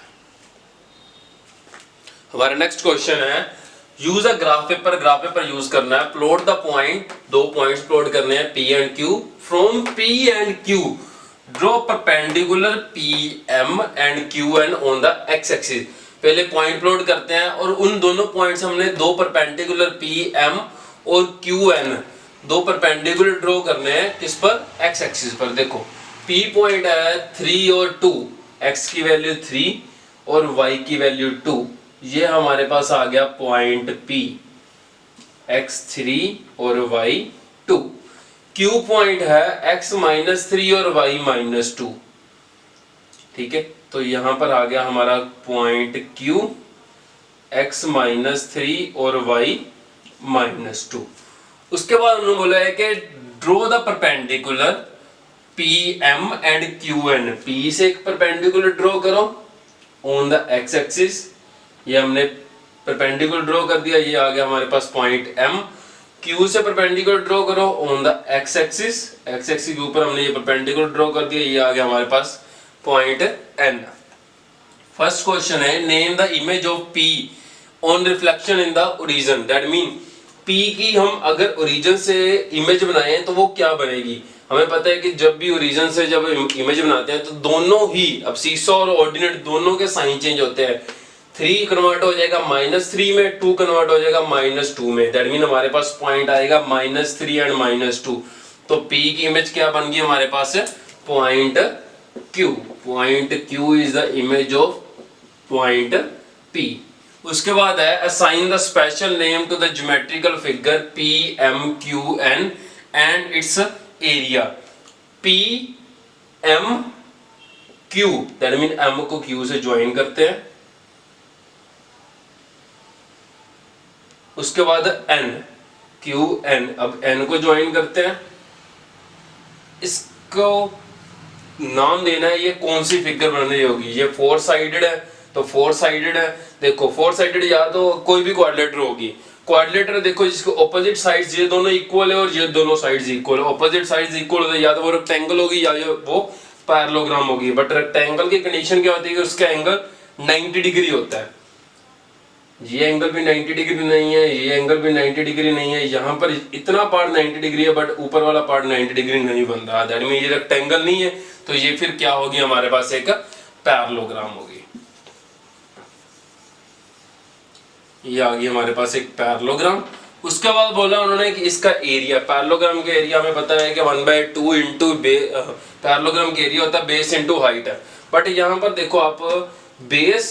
हमारा नेक्स्ट क्वेश्चन है use a graph paper use करना है, plot the point, 2 points plot करने हैं P and Q, from P and Q draw perpendicular PM and QN on the x axis. पहले point plot करते हैं और उन दोनों पॉइंट्स हमने 2 परपेंडिकुलर PM और QN 2 परपेंडिकुलर ड्रॉ करने हैं किस पर एक्स एक्सिस पर। देखो P पॉइंट है 3 और 2, x की वैल्यू 3 और y की वैल्यू 2, ये हमारे पास आ गया पॉइंट P, x3 और y2। Q पॉइंट है x -3 और y -2, ठीक है। तो यहां पर आ गया हमारा पॉइंट Q, x -3 और y -2। उसके बाद उन्होंने बोला है कि draw the perpendicular PM and QN, P से एक परपेंडिकुलर ड्रॉ करो ऑन द एक्स एक्सिस, ये हमने परपेंडिकुलर ड्रॉ कर दिया, ये आ गया हमारे पास पॉइंट M। Q से परपेंडिकुलर ड्रॉ करो on the x axis, x axis के ऊपर हमने ये परपेंडिकुलर ड्रॉ कर दिया, ये आ गया हमारे पास पॉइंट N। फर्स्ट क्वेश्चन है name the image of P on reflection in the origin, that mean P की हम अगर ओरिजिन से इमेज बनाए तो वो क्या बनेगी। हमें पता है कि जब भी ओरिजिन से जब इमेज बनाते हैं तो दोनों ही, अब सीसॉ और ऑर्डिनेट दोनों के साइन चेंज होते हैं, 3 कन्वर्ट हो जाएगा -3 में, 2 कन्वर्ट हो जाएगा -2 में, दैट मीन हमारे पास पॉइंट आएगा -3 एंड -2। तो P की इमेज क्या बन गई हमारे पास है point Q, point Q is the image of point P। उसके बाद है assign the special name to the geometrical figure PMQN and its area. PMQ that mean M को Q से ज्वाइन करते हैं, उसके बाद N QN, अब N को ज्वाइन करते हैं, इसको नाम देना है ये कौन सी फिगर बन रही होगी। ये 4 साइडेड है तो 4 साइडेड है, देखो 4 साइडेड या तो कोई भी क्वाड्रिलेटरल होगी, क्वाड्रिलेटरल देखो जिसके ऑपोजिट साइड्स ये दोनों इक्वल है और ये दोनों साइड्स इक्वल है, ऑपोजिट साइड्स इक्वल होते हैं, या तो वो रेक्टेंगल होगी या वो पैरेललोग्राम होगी। बट रेक्टेंगल की कंडीशन क्या होती है कि उसका एंगल 90 डिग्री होता है, ये एंगल भी 90 डिग्री नहीं है, ये एंगल भी 90 डिग्री नहीं है, यहाँ पर इतना पार्ट 90 डिग्री है बट ऊपर वाला पार्ट 90 डिग्री नहीं बन रहा, दैट मीन ये रेक्टेंगल नहीं है, तो ये फिर क्या होगी हमारे पास एक पैरेललोग्राम होगी। ये आ गई हमारे पास एक पैरेललोग्राम। उसके बाद बोला उन्होंने कि इसका एरिया, पैरेललोग्राम का एरिया हमें पता है कि 1/2 इंटू पैरेललोग्राम का एरिया होता है बेस इंटू हाइट है। बट यहाँ पर देखो आप बेस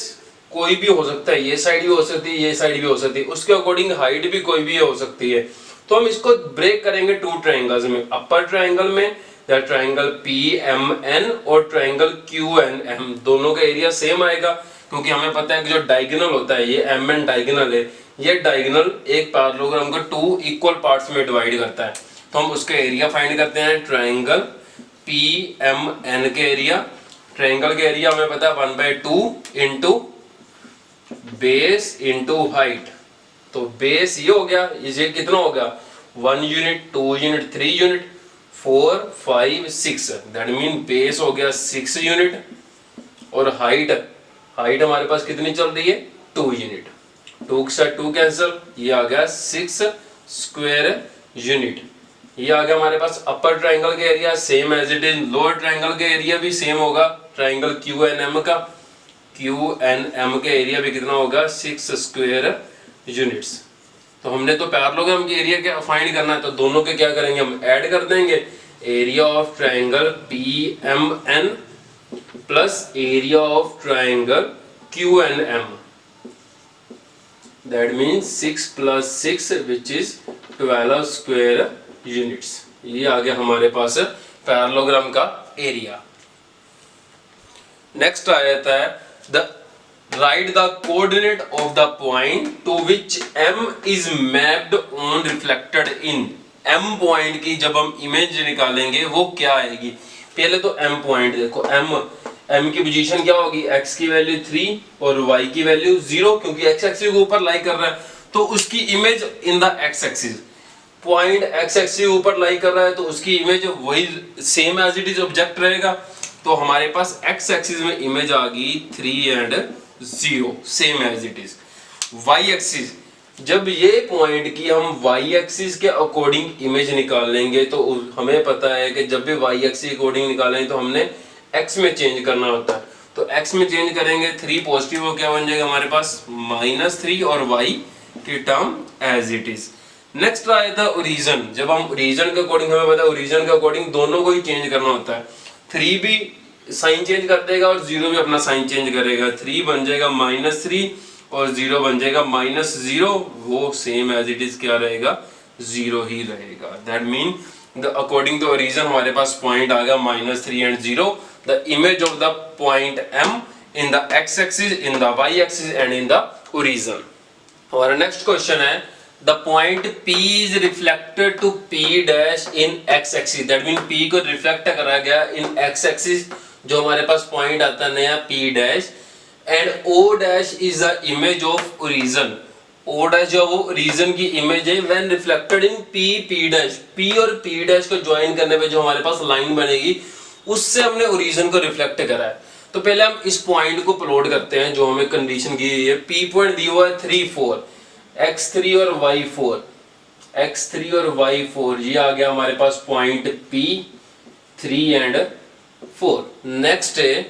कोई भी हो सकता है, ये साइड भी हो सकती है, ये साइड भी हो सकती है, उसके अकॉर्डिंग हाइट भी कोई भी हो सकती है। तो हम इसको ब्रेक करेंगे 2 ट्रायंगल्स में, अपर ट्रायंगल में या ट्रायंगल PMN और ट्रायंगल QNM, दोनों का एरिया सेम आएगा क्योंकि हमें पता है कि जो डायगोनल होता है ये MN डायगोनल है, ये डायगोनल एक पैरेललोग्राम को 2 इक्वल पार्ट्स में डिवाइड करता है। तो हम उसका एरिया फाइंड करते हैं, ट्रायंगल PMN के एरिया, ट्रायंगल के एरिया हमें पता है 1/2 इंटू बेस इंटू हाइट। तो बेस ये हो गया, ये कितना हो गया 1 unit, 2 unit, 3 unit, 4 5 6, that mean base हो गया 6 यूनिट और हाइट हमारे पास कितनी चल रही है 2 यूनिट, 2 के साथ 2 कैंसिल, ये आ गया 6 स्क्वायर यूनिट। ये आ गया हमारे पास अपर ट्राइंगल का area, same as it is lower triangle का एरिया भी सेम होगा, ट्राइंगल क्यू एन एम का, क्यू एन एम का एरिया भी कितना होगा 6 स्क्वायर यूनिट्स। तो हमने तो पैरेललोग्राम के एरिया क्या फाइंड करना है, तो दोनों के क्या करेंगे हम ऐड कर देंगे, area of triangle P M N plus area of triangle Q N M, that means 6 plus 6 which is 12 square units. ये आ गया हमारे पास पैरेललोग्राम का एरिया। नेक्स्ट आ जाता है the write the coordinate of the point to which m is mapped on reflected in. m point की जब हम इमेज निकालेंगे वो क्या आएगी, पहले तो m पॉइंट देखो, m की पोजीशन क्या होगी, x की वैल्यू 3 और y की वैल्यू 0, क्योंकि x एक्सिस के ऊपर लाई कर रहा है तो उसकी image in the x axis, point x axis के ऊपर लाई कर रहा है तो उसकी इमेज वही same as it is object रहेगा। तो हमारे पास x एक्सिस में इमेज आ गई 3 and 0 same as it is. y axis, जब ये पॉइंट की हम y एक्सिस के अकॉर्डिंग इमेज निकाल लेंगे तो हमें पता है कि जब भी y एक्सिस के अकॉर्डिंग निकालेंगे तो हमने x में चेंज करना होता है, तो x में चेंज करेंगे 3 पॉजिटिव हो क्या बन जाएगा हमारे पास -3 और y की term as it is. Next आया था ओरिजिन, जब हम ओरिजिन के अकॉर्डिंग हमें पता है ओरिजिन के अकॉर्डिंग दोनों को ही चेंज करना होता है, 3 भी साइन चेंज कर देगा और 0 भी अपना साइन चेंज करेगा, 3 बन जाएगा -3 और 0 बन जाएगा -0, वो सेम एज इट इज क्या रहेगा 0 ही रहेगा। That mean the according to origin हमारे पास पॉइंट आ गया -3 and 0, the image of the point m in the x axis, in the y axis and in the origin. हमारा नेक्स्ट क्वेश्चन है the point P is reflected to P dash in x axis, that mean P को reflect करा गया इन x axis, जो हमारे पास point आता है नया P dash, and O dash is the image of origin, O dash जो वो origin की इमेज है when reflected in P P dash, P और P dash को ज्वाइन करने पे जो हमारे पास लाइन बनेगी उससे हमने origin को रिफ्लेक्ट करा है। तो पहले हम इस पॉइंट को प्लॉट करते हैं जो हमें कंडीशन दी है, P पॉइंट दिया हुआ है 3 4, x3 और y4, x3 और y4, ये आ गया हमारे पास पॉइंट P 3 एंड 4। नेक्स्ट है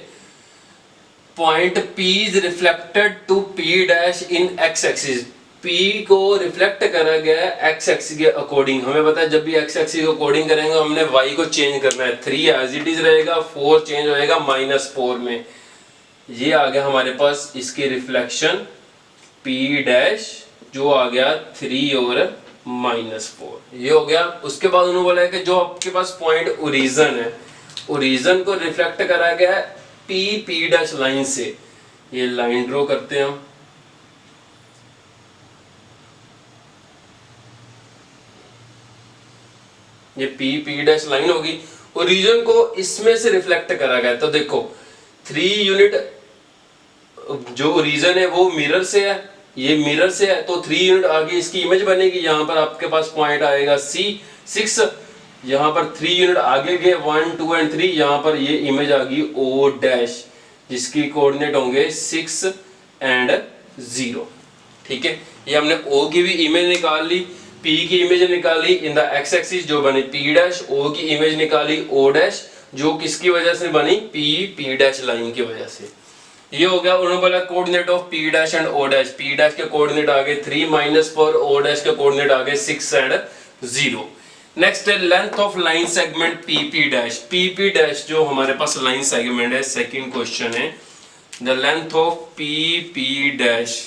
point P is reflected to P dash in x axis, P को रिफ्लेक्ट करा गया है x एक्सिस के अकॉर्डिंग, हमें पता है जब भी x एक्सिस के अकॉर्डिंग करेंगे हमने y को चेंज करना है, 3 एज इट इज रहेगा, 4 चेंज होएगा -4 में। ये आ गया हमारे पास इसकी रिफ्लेक्शन P डैश जो आ गया 3 और -4, ये हो गया। उसके बाद उन्होंने बोला है कि जो आपके पास पॉइंट ओरिजिन है, ओरिजिन को रिफ्लेक्ट करा गया है P डैश लाइन से, ये लाइन ड्रॉ करते हैं हम, ये P डैश लाइन होगी, ओरिजिन को इसमें से रिफ्लेक्ट करा गया। तो देखो 3 यूनिट जो ओरिजिन है वो मिरर से है, ये मिरर से है तो 3 यूनिट आगे इसकी इमेज बनेगी, यहाँ पर आपके पास पॉइंट आएगा C6, यहाँ पर 3 यूनिट आगे गए 1 2 एंड 3, यहाँ पर ये इमेज आ गई O डैश जिसकी कोऑर्डिनेट होंगे 6 एंड 0। ठीक है, ये हमने O की भी इमेज निकाल ली, P की इमेज निकाली इन द x एक्सिस जो बनी P डैश, O की इमेज निकाली O डैश जो किसकी वजह से बनी P डैश लाइन की वजह से। ये हो गया, उन्होंने बोला coordinate of P dash and O dash, P dash के कोऑर्डिनेट आ गए 3 -4, O डैश के कोऑर्डिनेट आ गए 6 एंड 0। नेक्स्ट है length of line segment PP dash, PP dash जो हमारे पास लाइन सेगमेंट है, सेकंड क्वेश्चन है the length of PP dash.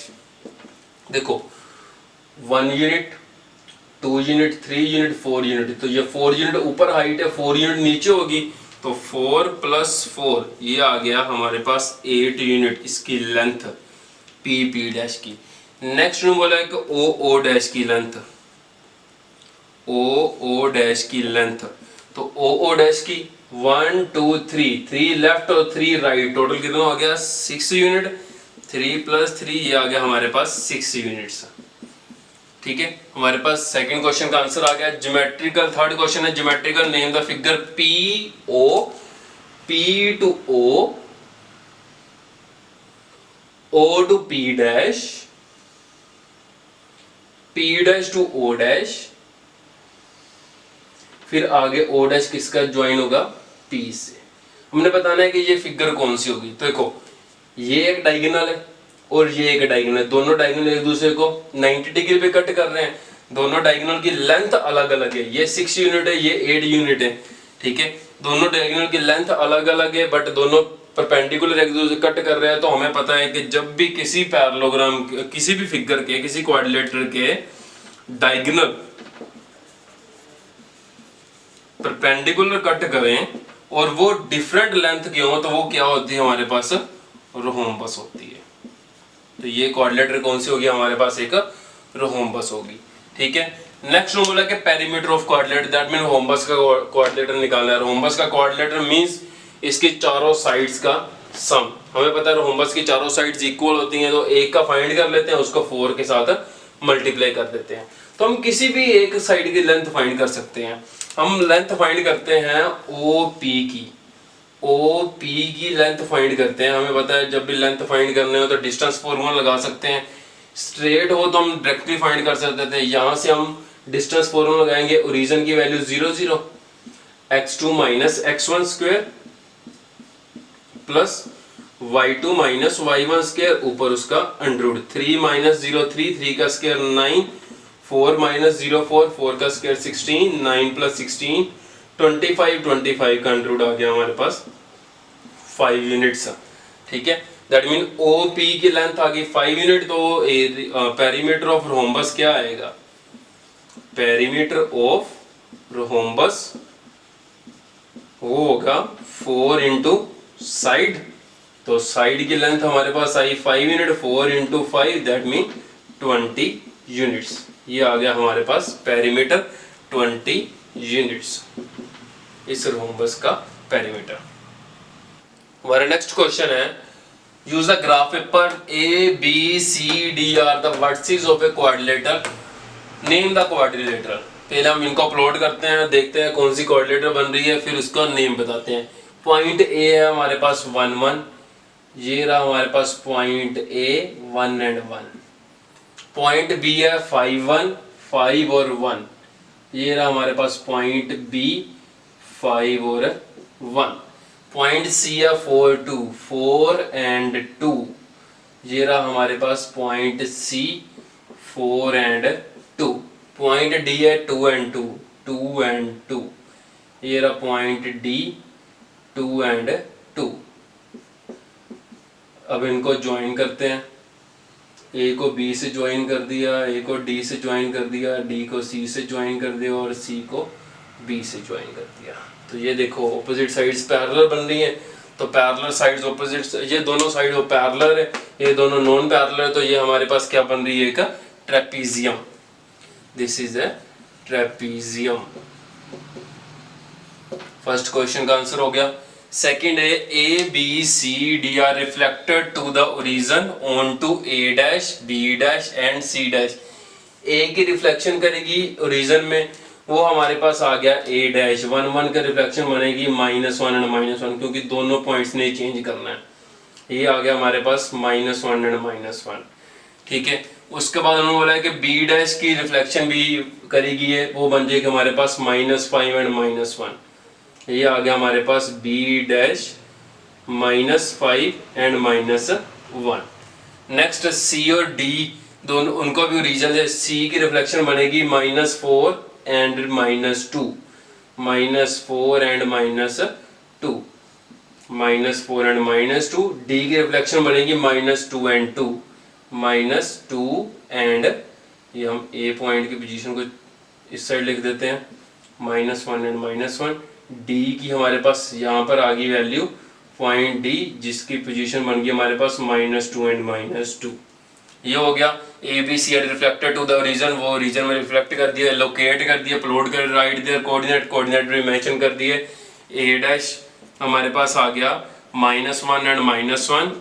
देखो 1 यूनिट 2 यूनिट 3 यूनिट 4 यूनिट, तो ये 4 यूनिट ऊपर हाइट है, 4 यूनिट नीचे होगी, तो 4 + 4 ये आ गया हमारे पास 8 यूनिट इसकी लेंथ PP डैश की। नेक्स्ट में बोला है कि OO डैश की लेंथ, OO डैश की लेंथ, तो OO डैश की 1 2 3 लेफ्ट और 3 राइट, टोटल कितना हो गया 6 यूनिट, 3 + 3 ये आ गया हमारे पास 6 यूनिट्स। ठीक है, हमारे पास सेकंड क्वेश्चन का आंसर आ गया। ज्योमेट्रिकल थर्ड क्वेश्चन है geometrical name the figure PO, P to O, O to P dash, P dash to O dash, फिर आगे ओ डैश किसका ज्वाइन होगा, पी से। हमने बताना है कि ये फिगर कौन सी होगी। तो देखो ये एक डायगोनल है और ये एक डायगोनल है, दोनों डायगोनल एक दूसरे को 90 डिग्री पे कट कर रहे हैं, दोनों डायगोनल की लेंथ अलग अलग है, ये 6 यूनिट है, ये 8 यूनिट है, ठीक है। दोनों डायगोनल की लेंथ अलग अलग है बट दोनों परपेंडिकुलर एक दूसरे कट कर रहे हैं। तो हमें पता है कि जब भी किसी पैरेललोग्राम, किसी भी फिगर के, किसी क्वाड्रिलेटरल के डायगोनल परपेंडिकुलर कट करें और वो डिफरेंट लेंथ के हो तो वो क्या होती है हमारे पास, रोहोम्बस होती है। तो ये क्वाड्रिलेटरल कौन सी होगी हमारे पास, एक रोहोम्बस होगी, ठीक है। नेक्स्ट बोला कि perimeter of quadrilateral, that mean rhombus का क्वाड्रिलेटर निकालना है। रोहोम्बस का क्वाड्रिलेटर मींस इसकी चारों साइड्स का सम। हमें पता है रोहोम्बस की चारों साइड्स इक्वल होती हैं, तो एक का फाइंड कर लेते हैं, उसको 4 के साथ मल्टीप्लाई कर देते हैं। तो हम किसी भी एक साइड की लेंथ फाइंड कर सकते हैं। हम लेंथ फाइंड करते हैं OP की, OP की लेंथ फाइंड करते हैं। हमें पता है जब भी लेंथ फाइंड करने हो तो डिस्टेंस फॉर्मूला लगा सकते हैं। स्ट्रेट हो तो हम डायरेक्टली फाइंड कर सकते थे, यहाँ से हम डिस्टेंस फॉर्मूला लगाएंगे, ओरिजिन की value 0 0, x2 minus x1 square plus y2 minus y1 square, ऊपर उसका अंडररूट 3 माइनस 0 3, 3 का स्क्वायर 9, 4 माइनस 0 4, 4 का स्क्वायर 16, 9 प्लस 16 25, 25 का अंडररूट आ गया हमारे पास 5 यूनिट्स, ठीक है। दैट मीन OP की लेंथ आ गई 5 यूनिट। तो पेरीमीटर ऑफ रोहोम्बस क्या आएगा, पेरीमीटर ऑफ रोहोम्बस वो होगा 4 इंटू साइड। तो साइड की लेंथ हमारे पास आई 5 unit, 4 into 5 that mean 20 units. ये आ गया हमारे पास पेरीमीटर 20 यूनिट्स, इस रोहोम्बस का पेरीमीटर। हमारा नेक्स्ट क्वेश्चन है, use the graph paper ABCD are the vertices of a quadrilateral, name the quadrilateral. पहले हम इनको अपलोड करते हैं, देखते हैं कौन सी क्वाड्रिलेटर बन रही है, फिर उसका नेम बताते हैं। पॉइंट A है हमारे पास 1 1, ये रहा हमारे पास point A 1 and 1। Point B है 5 1, 5 और 1, ये रहा हमारे पास पॉइंट B 5 और 1। पॉइंट C है 4 2, 4 and 2, ये रहा हमारे पास point C 4 and 2। Point D है 2 and 2, 2 and 2, ये रहा पॉइंट D 2 and 2। अब इनको ज्वाइन करते हैं, A को B से ज्वाइन कर दिया, A को D से ज्वाइन कर दिया, D को C से ज्वाइन कर दिया और C को B से ज्वाइन कर दिया। तो ये देखो ऑपोजिट साइड्स पैरेलल बन रही हैं। तो पैरेलल साइड्स ऑपोजिट, ये दोनों साइड पैरेलल है, ये दोनों नॉन पैरेलल है, तो ये हमारे पास क्या बन रही है, एक trapezium. This is a trapezium. First question का आंसर हो गया। सेकंड है ABCD are reflected to the origin on to A dash B डैश एंड C डैश। A की रिफ्लेक्शन करेगी ओरिजिन में, वो हमारे पास आ गया A डैश। 1 1 का रिफ्लेक्शन बनेगी -1 and -1, क्योंकि दोनों पॉइंट्स ने चेंज करना है। ये आ गया हमारे पास -1 and -1, ठीक है। उसके बाद उन्होंने बोला है कि B डैश की रिफ्लेक्शन भी करेगी, है वो बन जाएगी हमारे पास -5 and -1। ये आ गया हमारे पास B dash -5 and -1। Next C और D दोनों, उनको भी रीजन है। C की रिफ्लेक्शन बनेगी -4 and -2, -4 and -2, -4 and -2। D की रिफ्लेक्शन बनेगी -2 and 2, -2 and, ये हम A पॉइंट की पोजीशन को इस साइड लिख देते हैं, -1 and -1। D की हमारे पास यहाँ पर आ गई वैल्यू पॉइंट D, जिसकी पोजीशन बन गई हमारे पास -2 and -2। ये हो गया ABC reflected to the origin, वो रीजन में रिफ्लेक्ट कर दिया, लोकेट कर दिया, प्लॉट कर, राइट देयर कोऑर्डिनेट, कोऑर्डिनेट भी मेंशन कर दिए। A डैश हमारे पास आ गया -1 and -1,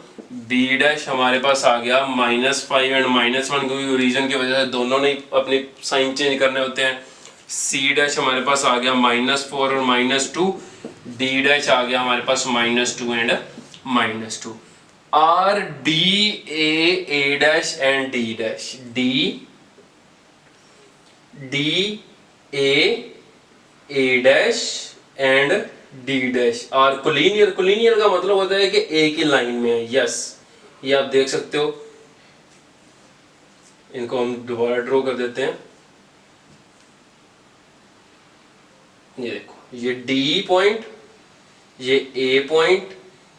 B डैश हमारे पास आ गया -5 and -1, क्योंकि ओरिजिन की वजह से दोनों ने अपने साइन चेंज करने होते हैं। C डैश हमारे पास आ गया -4 और -2, D डैश आ गया हमारे पास -2 and -2। R D A dash and D dash, D A A dash and D dash are collinear. Collinear का मतलब होता है कि एक ही लाइन में है। यस, ये आप देख सकते हो। इनको हम दोबारा ड्रॉ कर देते हैं। ये देखो, ये डी पॉइंट, ये ए पॉइंट,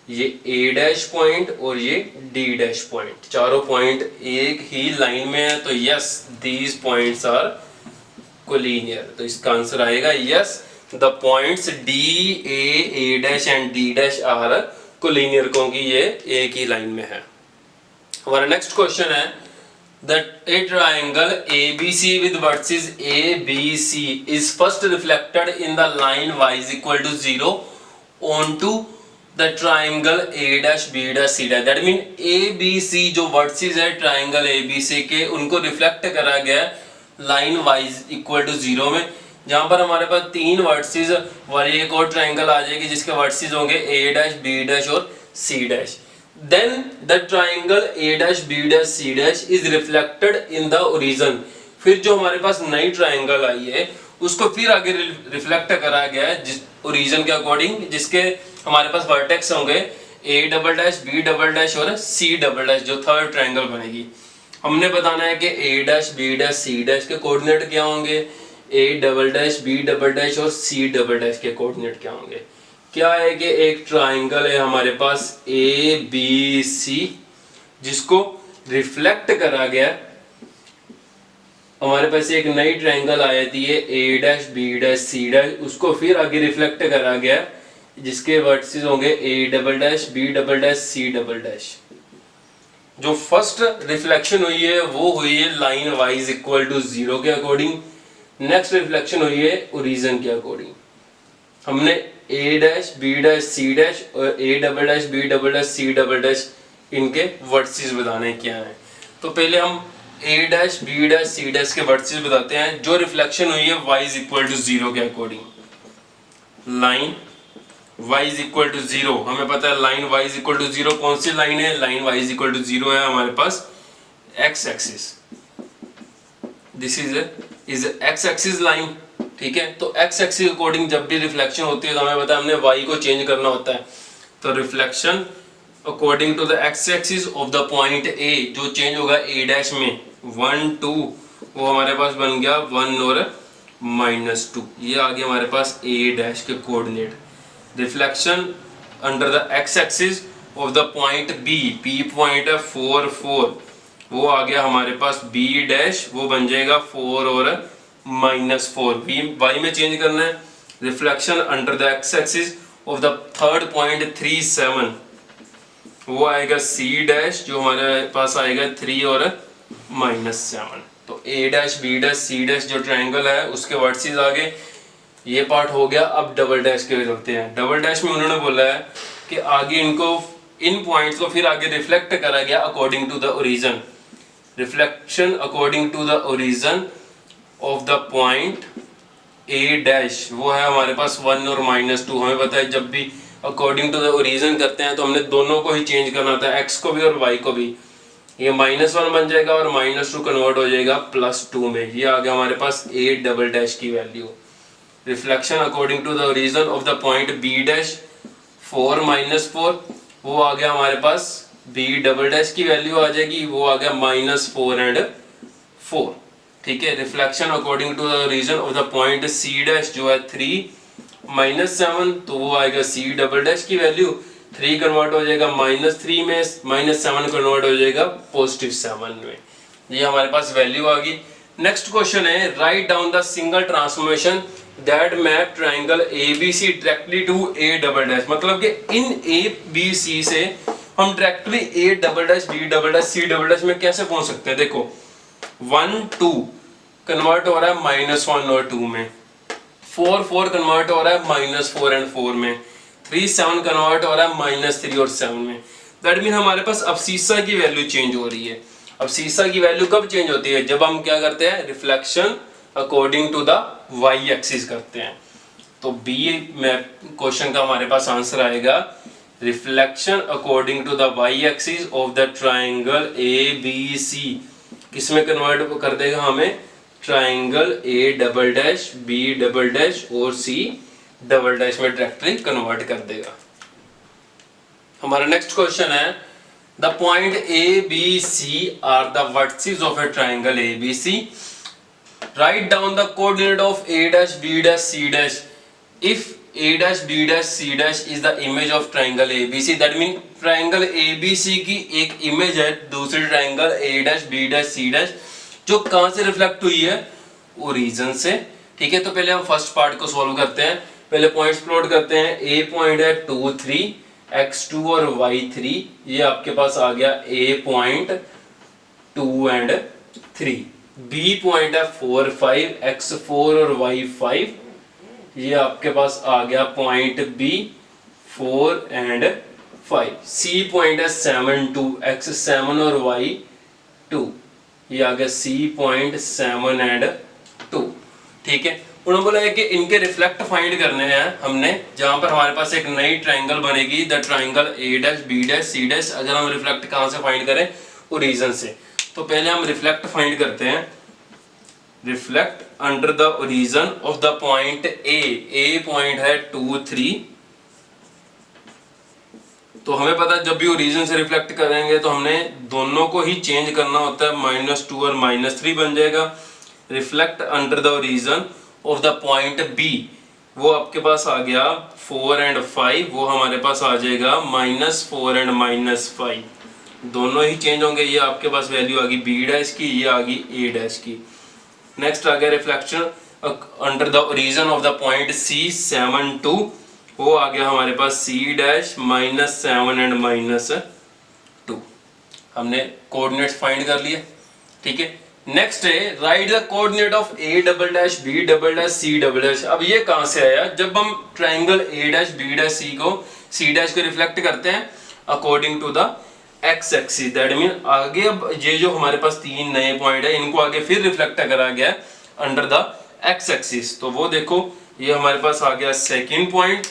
ये ए डैश पॉइंट और ये डी डैश पॉइंट, चारों पॉइंट एक ही लाइन में है। तो yes, these points are collinear. तो इसका आंसर आएगा yes, the points D A dash and D dash are collinear, क्योंकि ये एक ही लाइन में है। हमारा नेक्स्ट क्वेश्चन है that a triangle ABC with vertices A, B, C is first reflected in the line y is equal to 0 onto the triangle A dash B dash C dash। that mean A B C जो vertices है triangle ABC के, उनको reflect करा गया line y is equal to 0 में, जहां पर हमारे पास तीन वर्टिसेस वाली एक और ट्राइंगल आ जाएगी जिसके वर्टिसेस होंगे A dash B dash और C dash। Then the triangle A dash B dash C dash is reflected in the origin। फिर जो हमारे पास नई ट्राइंगल आई है उसको फिर आगे रिफ्लेक्ट करा गया है जिस ओरिजिन के अकॉर्डिंग, जिसके हमारे पास वर्टेक्स होंगे A double dash B double dash और C डबल डैश, जो थर्ड ट्राइंगल बनेगी। हमने बताना है कि A dash B dash C dash के कोऑर्डिनेट क्या होंगे, A double dash B double dash और C डबल डैश के कोऑर्डिनेट क्या होंगे। क्या है कि एक ट्राइंगल है हमारे पास ए बी सी, जिसको रिफ्लेक्ट करा गया। हमारे पास एक नई ट्राइंगल आ जाती है A dash B dash C dash, उसको फिर आगे रिफ्लेक्ट करा गया जिसके वर्टिसेस होंगे A double dash B double dash C double dash. जो फर्स्ट रिफ्लेक्शन हुई है वो हुई है line y is equal to 0 के अकॉर्डिंग। नेक्स्ट रिफ्लेक्शन हुई है ओरिजिन के अकॉर्डिंग। हमने A dash B dash C dash और A double dash B double dash C double dash इनके वर्टिसेस बताने क्या हैं। तो पहले हम A dash B dash C dash के वर्टिसेस बताते हैं। जो रिफ्लेक्शन हुई है y इज इक्वल टू 0 के according. Line y is equal to 0, हमें पता है line y is equal to 0 कौन सी लाइन है, line y is equal to 0 है हमारे पास x axis. This is x axis line, ठीक है। तो x एक्सिस अकॉर्डिंग जब भी रिफ्लेक्शन होती है तो हमें पता है हमने y को चेंज करना होता है। तो reflection according to the x axis of the point A, जो चेंज होगा A डैश में 1 2, वो हमारे पास बन गया 1 और -2। ये आ गया हमारे पास A डैश के coordinate. Reflection under the x axis of the point B, P point है 4 4, वो आ गया हमारे पास B डैश, वो बन जाएगा 4 और -4। y में चेंज करना है। Reflection under the x axis of the third point 3 7, वो आएगा C डैश, जो हमारे पास आएगा 3 और -7। तो A dash B dash C dash जो ट्रायंगल है उसके वर्टिसेस आ गए। ये पार्ट हो गया। अब डबल डैश के चलते हैं। डबल डैश में उन्होंने बोला है कि आगे इनको, इन पॉइंट्स को फिर आगे रिफ्लेक्ट करा गया according to the origin. Reflection according to the origin of the point A dash, वो है हमारे पास 1 और -2। हमें पता है जब भी अकॉर्डिंग टू द ओरिजिन करते हैं तो हमने दोनों को ही चेंज करना होता है, x को भी और y को भी। ये -1 बन जाएगा और -2 कन्वर्ट हो जाएगा +2 में। ये आ गया हमारे पास A डबल डैश की value. Reflection according to the origin of the point B dash 4 -4, वो आ गया हमारे पास B डबल डैश की वैल्यू आ जाएगी, वो आ गया -4 एंड 4, ठीक है। Reflection according to the region of the point C dash जो है 3 -7, तो वो आएगा C डबल डैश की वैल्यू 3 कन्वर्ट हो जाएगा -3 में, -7 कन्वर्ट हो जाएगा +7 में। ये हमारे पास वैल्यू आ गई। नेक्स्ट क्वेश्चन है, right down the single transformation that map triangle ABC directly to A double dash. मतलब कि इन ABC से हम directly A double dash B double dash C double dash में कैसे पहुंच सकते हैं। देखो 1 2 कन्वर्ट हो रहा है -1 और 2 में, 4 4 कन्वर्ट हो रहा है -4 एंड 4 में, 3 7 कन्वर्ट हो रहा है -3 और 7 में। दैट मीन हमारे पास अब्सीसा की वैल्यू चेंज हो रही है। अब्सीसा की वैल्यू कब चेंज होती है, जब हम क्या करते हैं, reflection according to the y axis करते हैं। तो B में क्वेश्चन का हमारे पास आंसर आएगा reflection according to the y axis of the triangle ABC। किसमें कन्वर्ट कर देगा हमें, triangle A double dash B double dash और सी डबल डैश में डायरेक्टली कन्वर्ट कर देगा। हमारा नेक्स्ट क्वेश्चन है the point A B C are the vertices of a triangle A B C. Right down the coordinate of A dash B dash C dash if a dash b dash c dash is the image of triangle abc। that mean triangle abc की एक image है दूसरी triangle a dash b dash c dash जो कहां से reflect हुई है, origin से। ठीक है, तो पहले हम फर्स्ट पार्ट को सॉल्व करते हैं। पहले पॉइंट्स प्लॉट करते हैं। a पॉइंट है 2 3 x2 और y3, ये आपके पास आ गया a point 2 and 3। b point है 4 5 x4 और y5, ये आपके पास आ गया point B 4 and 5। C point है 7 2 x7 और y2, ये आ गया सी पॉइंट 7 एंड 2। ठीक है, उन्होंने बोला है कि इनके रिफ्लेक्ट फाइंड करने हैं हमने, जहां पर हमारे पास एक नई ट्राइंगल बनेगी the triangle A dash B dash C dash. अगर हम रिफ्लेक्ट कहां से फाइंड करें, ओरिजिन से। तो पहले हम रिफ्लेक्ट फाइंड करते हैं। Reflect under the origin of the point A point है 2 3। तो हमें पता है जब भी ओरिजिन से रिफ्लेक्ट करेंगे तो हमने दोनों को ही चेंज करना होता है, -2 और -3 बन जाएगा। Reflect under the origin of the point B, वो आपके पास आ गया 4 एंड 5, वो हमारे पास आ जाएगा -4 एंड -5, दोनों ही चेंज होंगे। ये आपके पास वैल्यू आ गई बी डैश की, ये आ गई ए डैश की। नेक्स्ट आ गया reflection under the origin of the point C 7 2, वो आ गया हमारे पास सी डैश -7 एंड -2। हमने कोऑर्डिनेट्स फाइंड कर लिए। ठीक है, नेक्स्ट है right the coordinate of A double dash B double dash C double dash. अब ये कहां से आया, जब हम triangle A dash B dash C dash को रिफ्लेक्ट करते हैं according to the x axis. That mean आगे अब ये जो हमारे पास 3 नए पॉइंट है, इनको आगे फिर रिफ्लेक्ट करा गया अंडर द एक्स एक्सिस। तो वो देखो, ये हमारे पास आ गया सेकंड पॉइंट।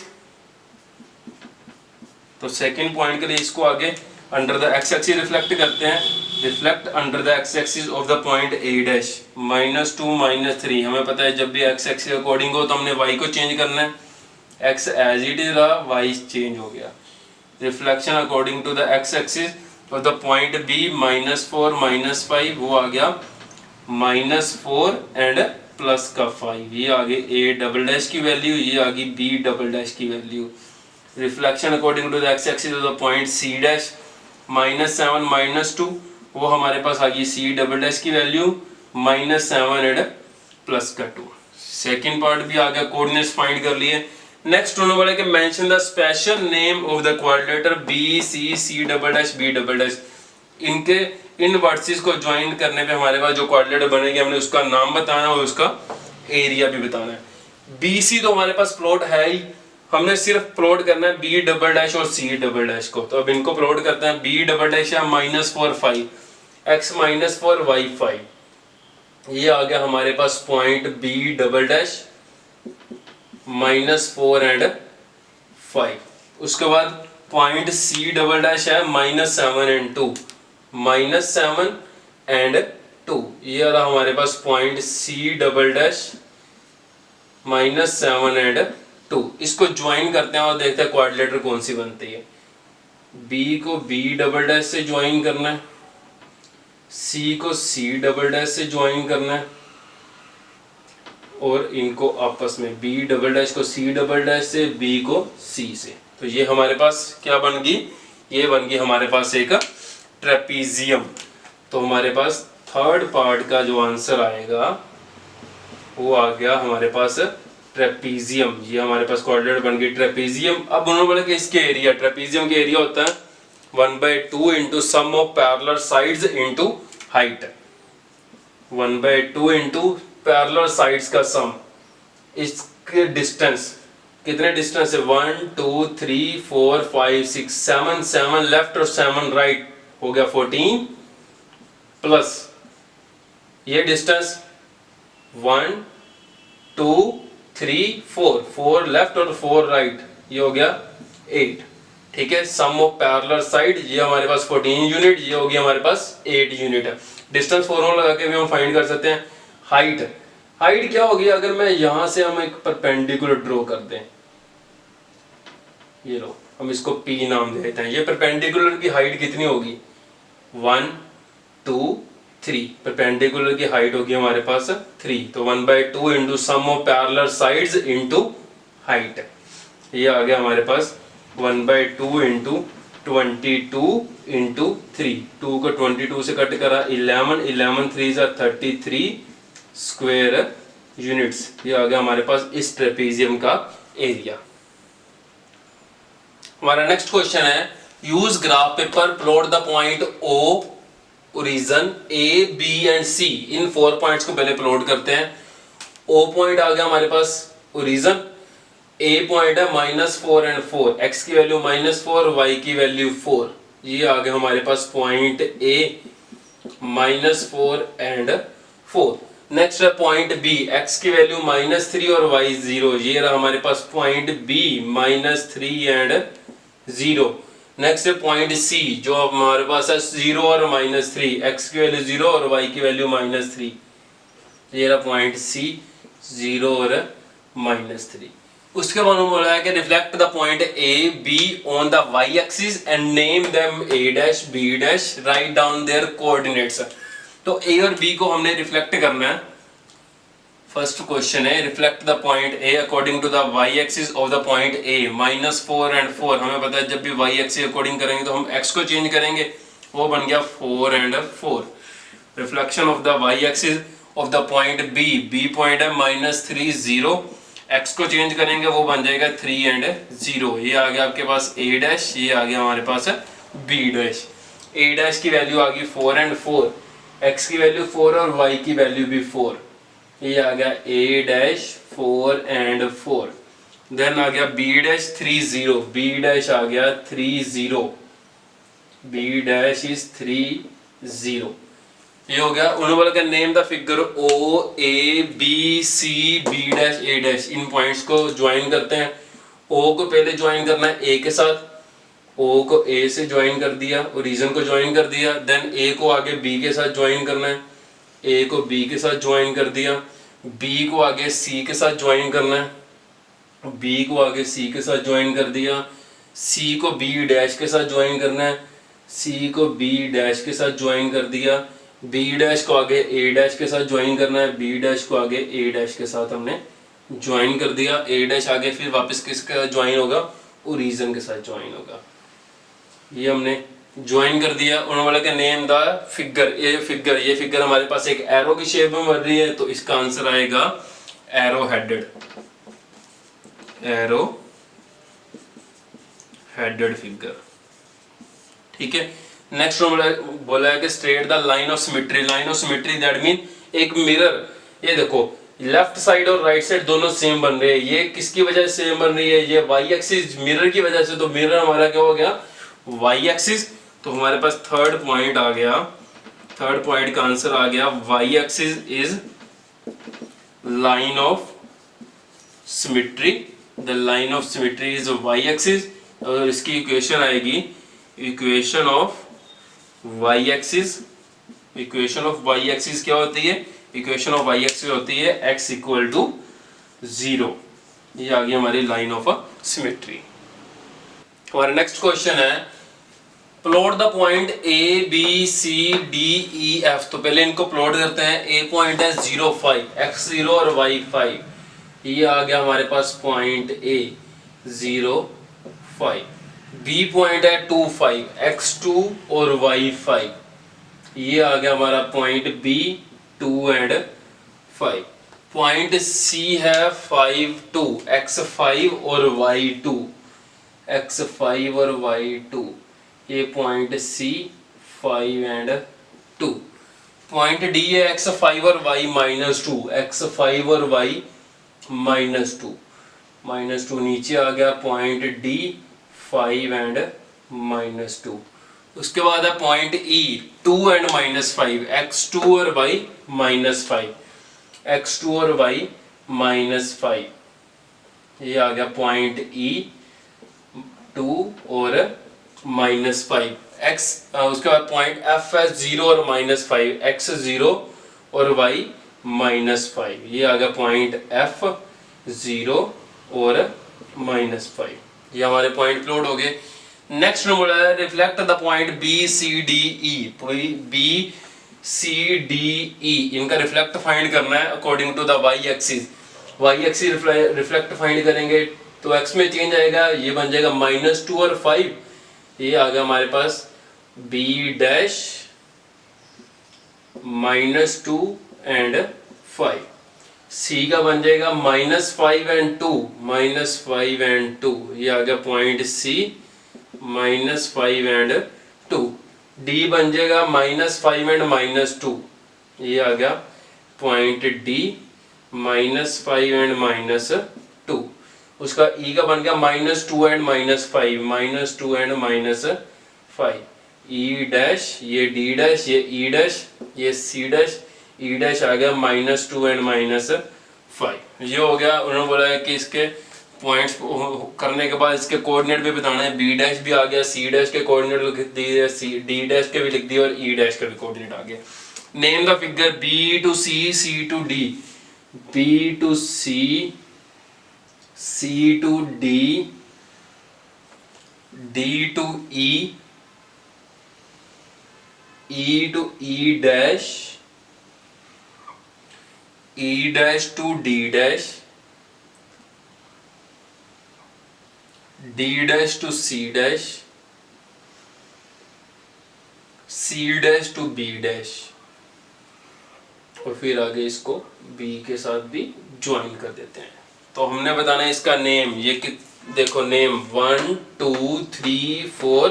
तो सेकंड पॉइंट के लिए इसको आगे under the x axis reflect करते हैं। Reflect under the x axis of the point A dash -2 -3। हमें पता है जब भी एक्स एक्सिस अकॉर्डिंग हो तो हमने वाई को चेंज करना है। एक्स एज इट इज रहा, वाई चेंज हो गया। Reflection according to the x axis of the point B -4 -5, वो आ गया -4 एंड प्लस का 5, ये आ गई ए डबल डैश की वैल्यू, ये आ गई बी डबल डैश की value. Reflection according to the x axis of the point C dash -7 -2, वो हमारे पास आ गई सी डबल डैश की वैल्यू -7 एंड प्लस का 2। सेकेंड पार्ट भी आ गया, कोऑर्डिनेट्स फाइंड कर लिए। नेक्स्ट होने वाला है कि mention the special name of the quadrilateral B C double dash B double dash. इनके इन वर्टिसेस को ज्वाइन करने पे हमारे पास जो क्वाड्रिलेटर बनेगी हमने उसका नाम बताना और उसका एरिया भी बताना है। बीसी तो हमारे पास प्लॉट है ही, हमने सिर्फ प्लॉट करना है बी डबल डैश और सी डबल डैश को। तो अब इनको प्लॉट करते हैं। बी डबल डैश है -4 5 x -4 y 5, ये आ गया हमारे पास point B double dash -4 and 5। उसके बाद पॉइंट सी डबल डैश है -7 एंड 2, -7 एंड 2, ये रहा हमारे पास point C double dash -7 and 2। इसको ज्वाइन करते हैं और देखते हैं क्वाड्रिलेटर कौन सी बनती है। बी को बी डबल डैश से ज्वाइन करना है, सी को सी डबल डैश से ज्वाइन करना है और इनको आपस में बी डबल डैश को सी डबल डैश से, बी को सी से। तो ये हमारे पास क्या बन गई, ये बन गई हमारे पास एक ट्रेपीजियम। तो हमारे पास थर्ड पार्ट का जो आंसर आएगा वो आ गया हमारे पास ट्रेपीजियम। ये हमारे पास कोऑर्डिनेट बन गई ट्रेपीजियम। अब उन्होंने बोला कि इसके एरिया, ट्रेपीजियम के एरिया होता है 1/2 into sum of parallel sides into height. 1/2 into parallel sides का सम। इसके डिस्टेंस कितने डिस्टेंस है, 1 2 3 4 5 6 7, 7 लेफ्ट और 7 राइट, हो गया 14 प्लस ये डिस्टेंस 1 2 3 4, 4 लेफ्ट और 4 राइट, ये हो गया 8। ठीक है, सम ऑफ पैरेलल साइड, ये हमारे पास 14 यूनिट, ये होगी हमारे पास 8 यूनिट है। डिस्टेंस फॉर्मूला लगा के भी हम फाइंड कर सकते हैं। हाइट, हाइट क्या होगी अगर मैं यहां से हम एक परपेंडिकुलर ड्रॉ कर दें, ये लो हम इसको P नाम दे देते हैं, ये परपेंडिकुलर की हाइट कितनी होगी 1 2 3, परपेंडिकुलर की हाइट होगी हमारे पास 3, तो 1/2 into sum of parallel sides into height, ये आ गया हमारे पास 1/2 इंटू 22 इंटू 3, 2 को 22 से कट करा 11, 11 3 जा 33 स्क्वायर यूनिट्स, ये आ गया हमारे पास इस ट्रेपेजियम का एरिया। हमारा नेक्स्ट क्वेश्चन है use graph paper plot the point O origin A B and C, in 4 points को पहले प्लॉट करते हैं। O पॉइंट आ गया हमारे पास ओरिजिन, A पॉइंट है -4 एंड 4, x की वैल्यू -4 y की वैल्यू 4, ये आ गया हमारे पास पॉइंट A -4 एंड 4। नेक्स्ट है पॉइंट B, x की वैल्यू -3 और y 0, ये रहा हमारे पास पॉइंट B -3 एंड 0। नेक्स्ट है पॉइंट C जो हमारे पास है 0 और -3, x की वैल्यू 0 और y की वैल्यू -3, ये रहा पॉइंट C 0 और -3। उसके बाद हम बोला है कि reflect the point A B on the y axis and name them A dash B dash, right down their coordinates. तो A और B को हमने रिफ्लेक्ट करना है। फर्स्ट क्वेश्चन है reflect the point A according to the y axis of the point A, -4 and 4, हमें पता है जब भी y एक्सिस अकॉर्डिंग करेंगे तो हम x को चेंज करेंगे, वो बन गया 4 and 4। Reflection of the y axis of the point B, B point है -3 0, x को चेंज करेंगे वो बन जाएगा 3 एंड 0, ये आ गया आपके पास A डैश, ये आ गया हमारे पास B डैश। A डैश की वैल्यू आ गई 4 एंड 4, x की वैल्यू 4 और y की वैल्यू भी 4, ये आ गया A डैश 4 एंड 4। देन आ गया B डैश 3 0, B डैश आ गया 3 0, B डैश इज 3 0, ये हो गया। उन्होंने बोला कि name the figure O A B C B dash A dash, in points को ज्वाइन करते हैं। O को पहले ज्वाइन करना है A के साथ, O को A से ज्वाइन कर दिया, ओरिजिन को ज्वाइन कर दिया, देन A को आगे B के साथ ज्वाइन करना है, A को B के साथ ज्वाइन कर दिया, B को आगे C के साथ ज्वाइन करना है, B को आगे C के साथ ज्वाइन कर दिया, C को B डैश के साथ ज्वाइन करना है, C को B डैश के साथ ज्वाइन कर दिया, B डैश को आगे A डैश के साथ ज्वाइन करना है, B डैश को आगे A डैश के साथ हमने ज्वाइन कर दिया, A डैश आगे फिर वापस किसके साथ ज्वाइन होगा, ओरिजिन के साथ ज्वाइन होगा, ये हमने ज्वाइन कर दिया। उन्होंने बोला कि नेम द फिगर, ये फिगर हमारे पास एक एरो की शेप में बन रही है, तो इसका आंसर आएगा एरो हेडेड फिगर, ठीक है। नेक्स्ट बोला है कि straight the line of symmetry, line of symmetry that mean एक मिरर, ये देखो लेफ्ट साइड और राइट साइड दोनों सेम बन रहे हैं, ये किसकी वजह से सेम बन रही है, ये y एक्सिस मिरर की वजह से, तो मिरर हमारा क्या हो गया y एक्सिस, तो हमारे पास थर्ड पॉइंट आ गया, थर्ड पॉइंट का आंसर आ गया y axis is line of symmetry, the line of symmetry is y axis, और इसकी इक्वेशन आएगी equation of y axis, equation of y axis क्या होती है, इक्वेशन ऑफ y एक्सिस होती है x इक्वल टू 0, ये आ गई हमारी लाइन ऑफ सिमेट्री। हमारा नेक्स्ट क्वेश्चन है plot the point A B C D E F, तो पहले इनको प्लॉट करते हैं। A पॉइंट है 0 5, x 0 और y 5, ये आ गया हमारे पास पॉइंट A 0 5। B पॉइंट है 2 5, x 2 और y 5, ये आ गया हमारा point B 2 and 5। Point C है 5 2, x 5 और y 2, x 5 और y 2, ये point C 5 and 2। Point D है x 5 और y -2, x 5 और y -2, नीचे आ गया पॉइंट D 5 एंड -2। उसके बाद है पॉइंट E 2 एंड -5, x2 और y -5, x2 और y -5, ये आ गया पॉइंट E 2 और -5, उसके बाद पॉइंट F है 0 और -5, x 0 और y -5। ये आ गया पॉइंट F 0 और -5। ये हमारे पॉइंट प्लॉट हो गए। नेक्स्ट बोला है reflect the point BCDE। BCDE इनका रिफ्लेक्ट फाइंड करना है according to the y axis. y axis reflect find करेंगे तो x में चेंज आएगा, ये बन जाएगा -2 और 5। ये आ गया हमारे पास B डैश -2 एंड 5। C का बन जाएगा -5 एंड 2, -5 एंड 2। ये आ गया पॉइंट C -5 एंड 2। D बन जाएगा -5 एंड -2। ये आ गया पॉइंट D -5 एंड -2। उसका E का बन गया -2 एंड -5, -2 एंड -5। E डैश, ये D डैश, ये E डैश, ये C डैश, E डैश आ गया -2 एंड -5। ये हो गया। उन्होंने बोला है कि इसके पॉइंट्स करने के बाद इसके कोऑर्डिनेट भी बताना है। B डैश भी आ गया, C डैश के कोऑर्डिनेट लिख दिए, D डैश के भी लिख दिए और E डैश का भी कोऑर्डिनेट आ गया। Name the figure B to C, C to D, B to C, C to D, D to E, E to E dash, E dash to D dash, D dash to C dash, C dash to B dash, और फिर आगे इसको B के साथ भी join कर देते हैं। तो हमने बताना है इसका नेम। ये देखो नेम 1 2 3 4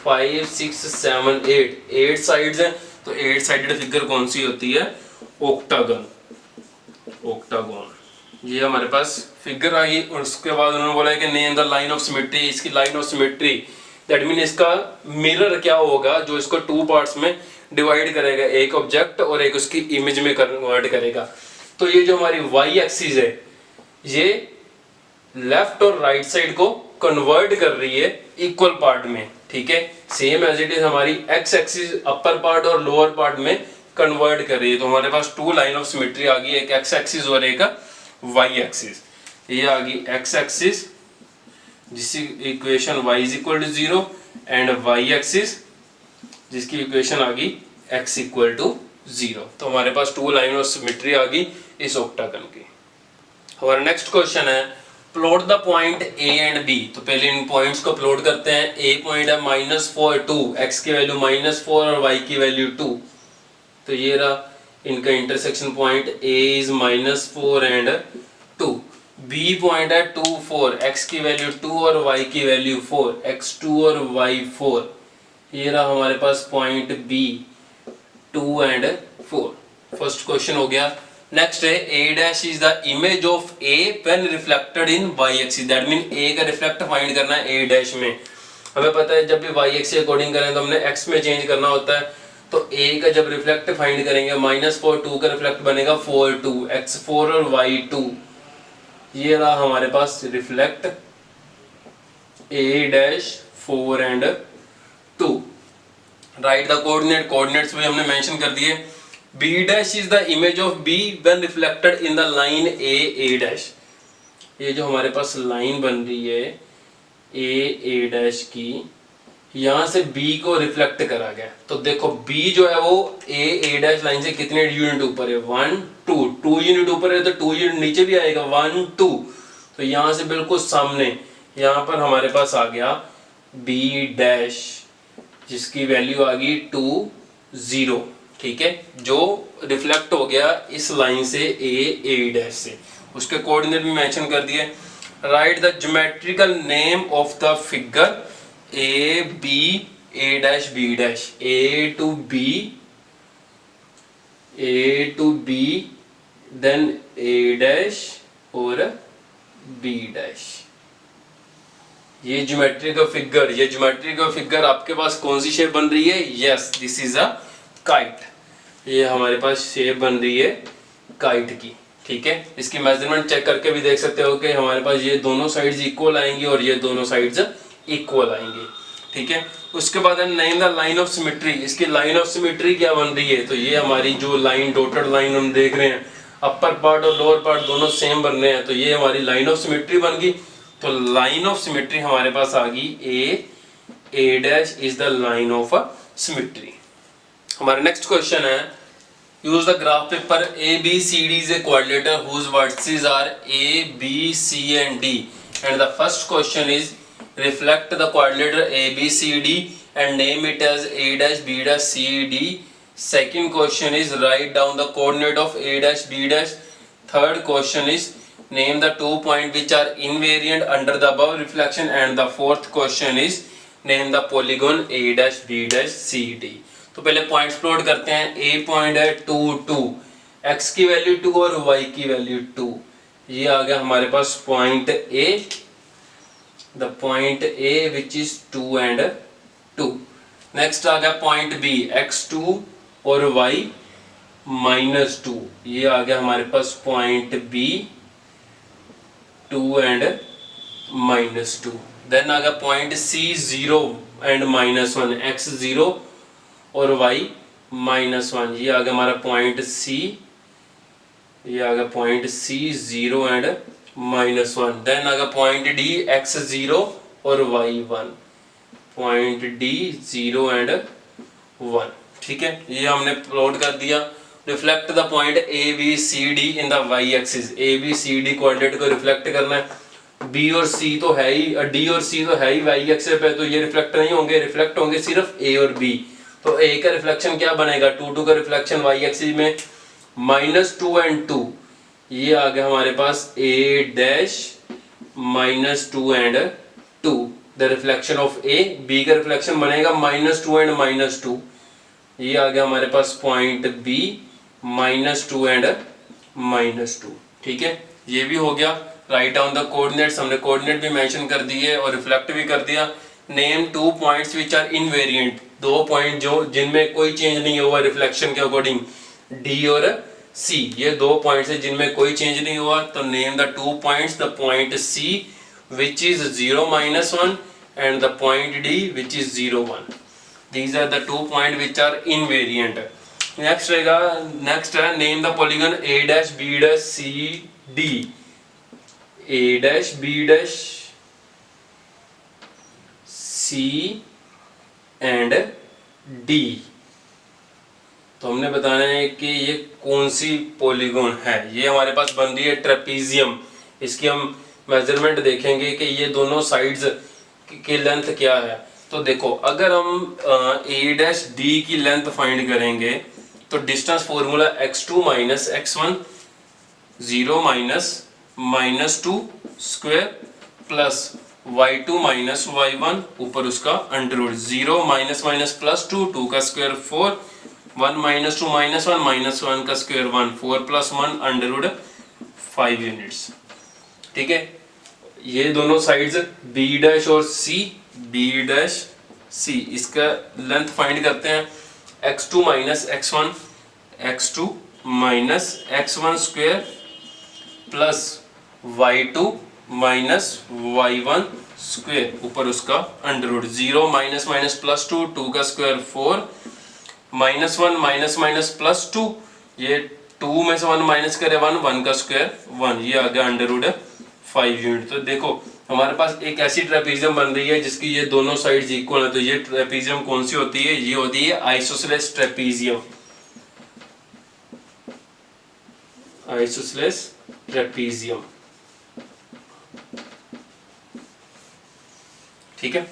5 6 7 8 साइड्स हैं। तो 8 साइडेड फिगर कौन सी होती है? Octagon, octagon. ये हमारे पास फिगर आई। और उसके बाद उन्होंने बोला है कि name the line of symmetry. इसकी line of symmetry that mean इसका मिरर क्या होगा जो इसको 2 पार्ट्स में डिवाइड करेगा, एक ऑब्जेक्ट और एक उसकी इमेज में कन्वर्ट करेगा। तो ये जो हमारी y एक्सिस है ये लेफ्ट और राइट साइड को कन्वर्ट कर रही है इक्वल पार्ट में, ठीक है। सेम एज इट इज हमारी x एक्सिस अपर पार्ट और लोअर पार्ट में कन्वर्ट कर रही है। तो हमारे पास 2 लाइन ऑफ सिमेट्री आ गई, एक x एक्सिस और एक y एक्सिस। ये आ गई x एक्सिस जिसकी equation y is equal to 0 and y axis जिसकी इक्वेशन आ गई x इक्वल टू 0। तो हमारे पास 2 लाइन ऑफ सिमेट्री आ गई इस ऑक्टागन की। हमारा नेक्स्ट क्वेश्चन है plot the point A and B। तो पहले इन पॉइंट्स को प्लॉट करते हैं। A पॉइंट है -4 2, x की वैल्यू -4 और y की वैल्यू 2। तो ये रहा इनका intersection point. A is -4 and 2। B point है 2 4, x की वैल्यू 2 और y की वैल्यू 4, x 2 और y 4। ये रहा हमारे पास point B 2 and 4। First question हो गया। नेक्स्ट है A dash is the image of A when reflected in y axis. That mean A का रिफ्लेक्ट फाइंड करना है A डैश में। हमें पता है जब भी y एक्सिस अकॉर्डिंग करें तो हमने x में चेंज करना होता है। तो A का जब रिफ्लेक्ट फाइंड करेंगे -4 2 का रिफ्लेक्ट बनेगा 4 2, x 4 और y 2। ये रहा हमारे पास reflect A dash 4 and 2। Right the coordinate, coordinates भी हमने मेंशन कर दिए। B dash is the image of B when reflected in the line A dash. ये जो हमारे पास लाइन बन रही है A डैश की, यहाँ से B को रिफ्लेक्ट करा गया। तो देखो B जो है वो A डैश लाइन से कितने यूनिट ऊपर है? 1 2 यूनिट ऊपर है तो 2 यूनिट नीचे भी आएगा 1 2। तो यहाँ से बिल्कुल सामने यहाँ पर हमारे पास आ गया B डैश जिसकी वैल्यू आ गई 2 0, ठीक है, जो रिफ्लेक्ट हो गया इस लाइन से A डैश से। उसके कोऑर्डिनेट भी मेंशन कर दिए। Right the geometrical name of the figure A B A dash B dash, A to B then A dash और B डैश। ये ज्योमेट्री का फिगर, ये ज्योमेट्री का फिगर आपके पास कौन सी शेप बन रही है? Yes, this is a kite. ये हमारे पास शेप बन रही है काइट की, ठीक है। इसकी मेजरमेंट चेक करके भी देख सकते हो कि हमारे पास ये दोनों साइड्स इक्वल आएंगी और ये दोनों साइड्स इक्वल आएंगी, ठीक है। उसके बाद name the line of symmetry. इसकी लाइन ऑफ सिमेट्री क्या बन रही है? तो ये हमारी जो लाइन डॉटेड लाइन हम देख रहे हैं अपर पार्ट और लोअर पार्ट दोनों सेम बन रहे हैं, तो ये हमारी लाइन ऑफ सिमेट्री बन गई। तो लाइन ऑफ सिमेट्री हमारे पास आ गई A dash is the line of symmetry. हमारा नेक्स्ट क्वेश्चन है, use the graph paper ABCD is a quadrilateral whose vertices are A, B, C and D, and the first question is reflect the quadrilateral ABCD and name it as A dash B dash C D. Second question is write down the coordinate of A dash B dash. Third question is name the 2 points which are invariant under the above reflection, and the fourth question is name the polygon A dash B dash C D. तो पहले points plot करते हैं। ए point है 2 2, x की value 2 और Y की value 2। ये आ गया हमारे पास point A, the point A which is 2 and 2। Next आ गया पॉइंट बी, x2 और y -2। ये आ गया हमारे पास पॉइंट बी 2 एंड -2। देन आ गया पॉइंट सी 0 एंड -1, x0 और y -1। ये आ गया हमारा पॉइंट सी, ये आ गया पॉइंट सी 0 एंड -1। देन आ गया पॉइंट डी x0 और y 1, पॉइंट डी 0 एंड 1। ठीक है, ये हमने प्लॉट कर दिया। Reflect the point A B C D in the y axis. A B C D coordinate को रिफ्लेक्ट करना है। बी और सी तो है ही, डी और सी तो है ही y एक्सिस पे, तो ये रिफ्लेक्ट नहीं होंगे, रिफ्लेक्ट होंगे सिर्फ ए और बी। तो ए का रिफ्लेक्शन क्या बनेगा, 2 2 का रिफ्लेक्शन y एक्सिस में -2 एंड 2। ये आ गया हमारे पास A dash -2 and 2, the reflection of A. B का रिफ्लेक्शन बनेगा -2 एंड -2। ये आ गया हमारे पास पॉइंट बी -2 एंड -2। ठीक है, ये भी हो गया। राइट डाउन द कोऑर्डिनेट्स, हमने कोऑर्डिनेट भी मेंशन कर दिए और रिफ्लेक्ट भी कर दिया। Name 2 points which are invariant, 2 point जो जिनमें कोई चेंज नहीं हुआ रिफ्लेक्शन के अकॉर्डिंग, डी और सी। ये 2 पॉइंट्स है जिनमें कोई चेंज नहीं हुआ, तो name the 2 points, the point C which is 0 -1 and the point D which is 0 1। These are the 2 point which are invariant. Next रहेगा, नेक्स्ट है name the polygon A dash B dash C D. A dash B dash C and D. तो हमने बताना है कि ये कौन सी polygon है। ये हमारे पास बन रही है ट्रेपीजियम। इसकी हम मेजरमेंट देखेंगे कि ये दोनों साइड्स की लेंथ क्या है। तो देखो, अगर हम ए डैश डी की लेंथ फाइंड करेंगे तो distance formula x2 minus x1 0 minus -2 square plus y2 minus y1 ऊपर उसका अंडर रूट 0 माइनस प्लस 2 2 का स्क्वायर 4 1 -2 -1 का स्क्वायर 1 4 + 1 अंडर रूट 5 यूनिट्स। ठीक है, ये दोनों साइड्स b डैश और c, b डैश c, इसका लेंथ फाइंड करते हैं। x2 minus x1 square plus y2 minus y1 square ऊपर उसका अंडर रूट 0 माइनस प्लस 2 2 का स्क्वायर 4 -1 प्लस 2, ये 2 में से 1 माइनस करे 1 का स्क्वायर 1, ये आ गया अंडर रूट 5 यूनिट। तो देखो हमारे पास एक ऐसी ट्रेपीजियम बन रही है जिसकी ये दोनों साइड्स इक्वल है। तो ये ट्रेपीजियम कौन सी होती है, ये होती है आइसोसेलेस ट्रेपीजियम। Isosceles trapezium. ठीक है,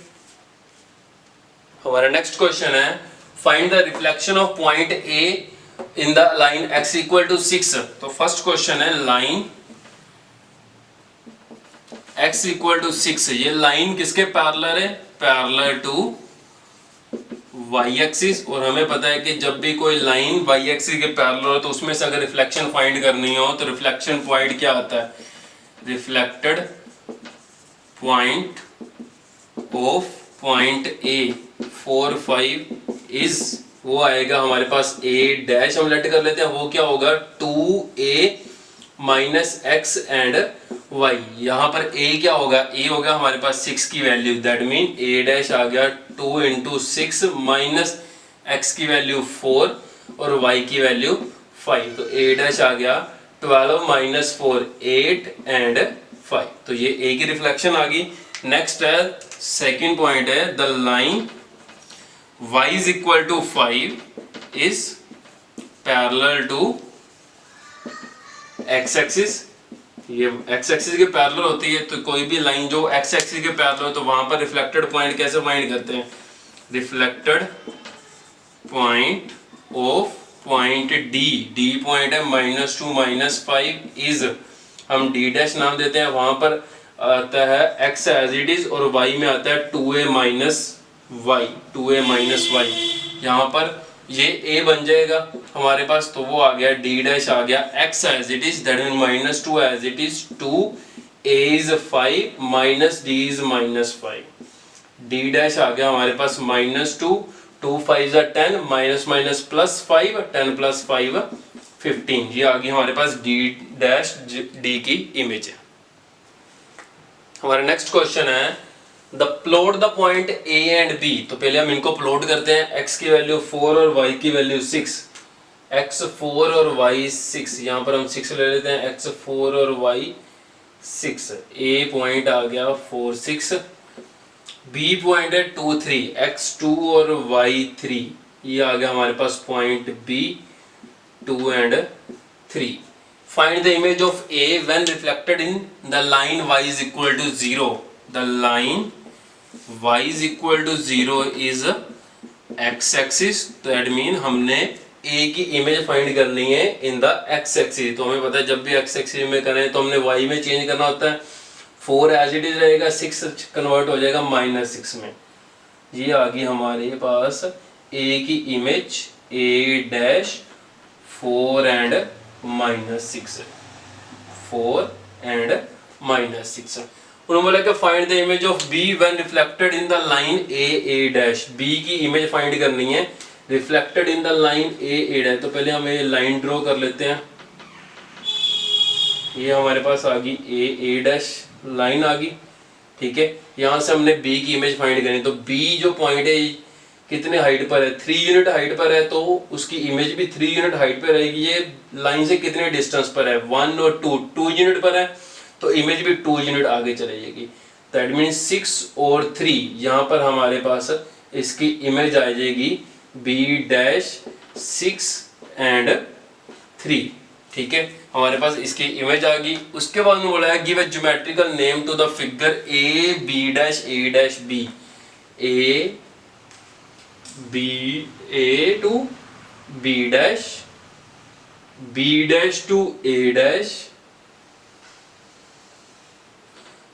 हमारा नेक्स्ट क्वेश्चन है find the reflection of point A in the line x = 6। तो फर्स्ट क्वेश्चन है लाइन x = 6, ये लाइन किसके पैरेलल है, पैरेलल टू y एक्सिस। और हमें पता है कि जब भी कोई लाइन y एक्सिस के पैरेलल हो तो उसमें से अगर रिफ्लेक्शन फाइंड करनी हो तो रिफ्लेक्शन पॉइंट क्या आता है, reflected point of point A 4 5 is, वो आएगा हमारे पास a डैश, हम लेट कर लेते हैं, वो क्या होगा 2a minus x and y। यहाँ पर a क्या होगा, a होगा हमारे पास 6 की value, that mean a dash आ गया 2 × 6 माइनस x की वैल्यू 4 और y की वैल्यू 5। तो a डैश आ गया 12 माइनस 4 8 एंड 5। तो ये ए की रिफ्लेक्शन आ गई। नेक्स्ट है सेकंड पॉइंट है the line y is equal to 5 is parallel to x axis. ये x एक्सिस के पैरेलल होती है, तो कोई भी लाइन जो x एक्सिस के पैरेलल हो तो वहां पर रिफ्लेक्टेड पॉइंट कैसे फाइंड करते हैं? Reflected point of point D point है -2 -5 इज, हम d डैश नाम देते हैं, वहां पर आता है x एज इट इज और y में आता है 2a माइनस y। यहाँ पर ये a बन जाएगा हमारे पास, तो वो आ गया d डैश आ गया x as it is, that mean -2 as it is 2 a is 5 minus d is -5। d dash आ गया हमारे पास -2 2 5 10 माइनस माइनस प्लस 5 10 प्लस 5 15। ये आ गई हमारे पास d डैश d की इमेज है। हमारा नेक्स्ट क्वेश्चन है the plot the point a and b। तो पहले हम इनको प्लॉट करते हैं। x की वैल्यू 4 और y की वैल्यू 6, x 4 और y 6, यहाँ पर हम 6 ले लेते हैं, x 4 और y 6, a पॉइंट आ गया 4 6, b पॉइंट है 2 3, x 2 और y 3, ये आ गया हमारे पास point b 2 and 3। Find the image of A when reflected in the line y is equal to 0. The line y is equal to 0 is x axis. तो that mean हमने A की image find करनी है in the x axis। तो हमें पता है जब भी x axis में करें तो हमने y में चेंज करना होता है। 4 एज इट इज रहेगा, 6 कन्वर्ट हो जाएगा -6 में। ये आ गई हमारे पास A की image A dash 4 and -6, 4 and -6। उन्होंने बोला कि find the image of B when reflected in the line A dash. B की इमेज फाइंड करनी है reflected in the line A dash. तो पहले हम ये लाइन ड्रॉ कर लेते हैं। ये हमारे पास आ गई A डैश लाइन आ गई, ठीक है। यहाँ से हमने B की इमेज फाइंड करनी, तो B जो पॉइंट है कितने हाइट पर है? 3 यूनिट हाइट पर है, तो उसकी इमेज भी 3 यूनिट हाइट पर रहेगी। ये लाइन से कितने डिस्टेंस पर है? 1 और 2 यूनिट पर है, तो इमेज भी 2 यूनिट आगे चले जाएगी। दैट मीन्स 6 और 3, यहाँ पर हमारे पास इसकी इमेज आ जाएगी b डैश 6 एंड 3, ठीक है। हमारे पास इसकी इमेज आ गई। उसके बाद में बोला है give a geometrical name to the figure a dash b, a to b dash, b dash to a dash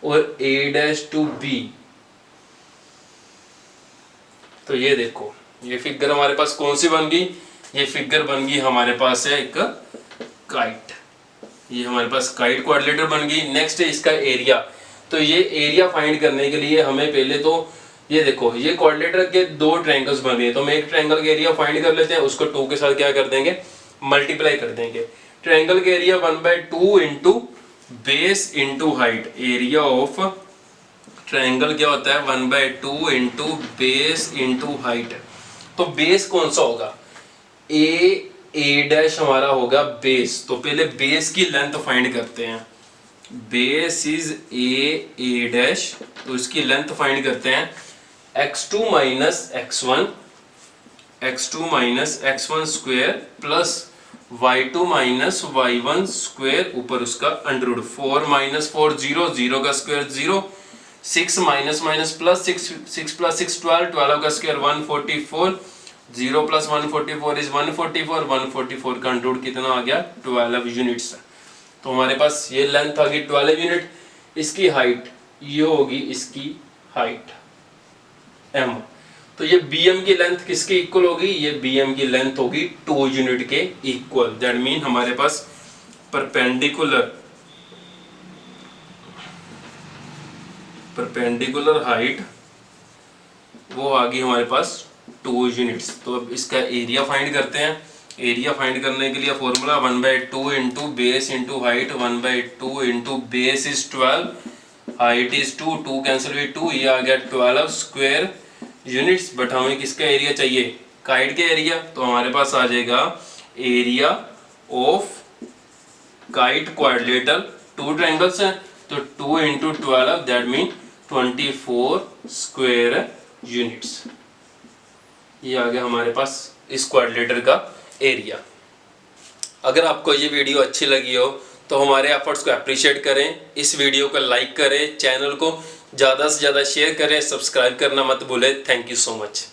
और a डैश to b। तो ये देखो ये फिगर हमारे पास कौन सी बन गई? ये फिगर बन गई हमारे पास है एक काइट। ये हमारे पास काइट क्वाड्रिलेटरल बन गई। नेक्स्ट है इसका एरिया। तो ये एरिया फाइंड करने के लिए हमें पहले तो ये देखो ये क्वाड्रिलेटरल के 2 ट्रायंगल्स बन गए, तो हम एक ट्रायंगल का एरिया फाइंड कर लेते हैं, उसको 2 के साथ क्या कर देंगे? मल्टीप्लाई कर देंगे। ट्रायंगल का area 1/2 into base into height. Area of triangle क्या होता है? 1/2 इंटू बेस इंटू हाइट। तो बेस कौन सा होगा? a डैश हमारा होगा बेस। तो पहले बेस की लेंथ फाइंड करते हैं। बेस इज a डैश, तो इसकी लेंथ फाइंड करते हैं। x2 minus x1 square plus y2 minus y1 square ऊपर उसका अंडर 4 माइनस 4 0, 0 का square 0, 6 minus minus plus 6 plus 6 12, 12 का स्क्वायर 144, 0 प्लस 144 इज 144, 144 का अंडर कितना आ गया? 12 यूनिट्स। तो हमारे पास ये लेंथ आ गई 12 यूनिट। इसकी हाइट ये होगी, इसकी हाइट m। तो ये bm की लेंथ किसके इक्वल होगी? ये bm की लेंथ होगी 2 यूनिट के इक्वल। दैट मीन हमारे पास परपेंडिकुलर हाइट वो आ गई हमारे पास 2 यूनिट्स। तो अब इसका एरिया फाइंड करते हैं। एरिया फाइंड करने के लिए formula 1/2 into base into height. 1/2 into base is 12, height is 2, 2 cancel हुई 2, ये आ गया 12 स्क्वायर यूनिट्स। बट हमें किसका एरिया चाहिए? काइट के एरिया। तो हमारे पास आ जाएगा area of kite quadrilateral, 2 triangles हैं तो 2 into 12 that mean 24 square units. ये आ गया हमारे पास इस क्वाड्रिलेटर का एरिया। अगर आपको ये वीडियो अच्छी लगी हो तो हमारे एफर्ट्स को अप्रिशिएट करें, इस वीडियो को लाइक करें, चैनल को ज़्यादा से ज़्यादा शेयर करें, सब्सक्राइब करना मत भूलें। Thank you so much.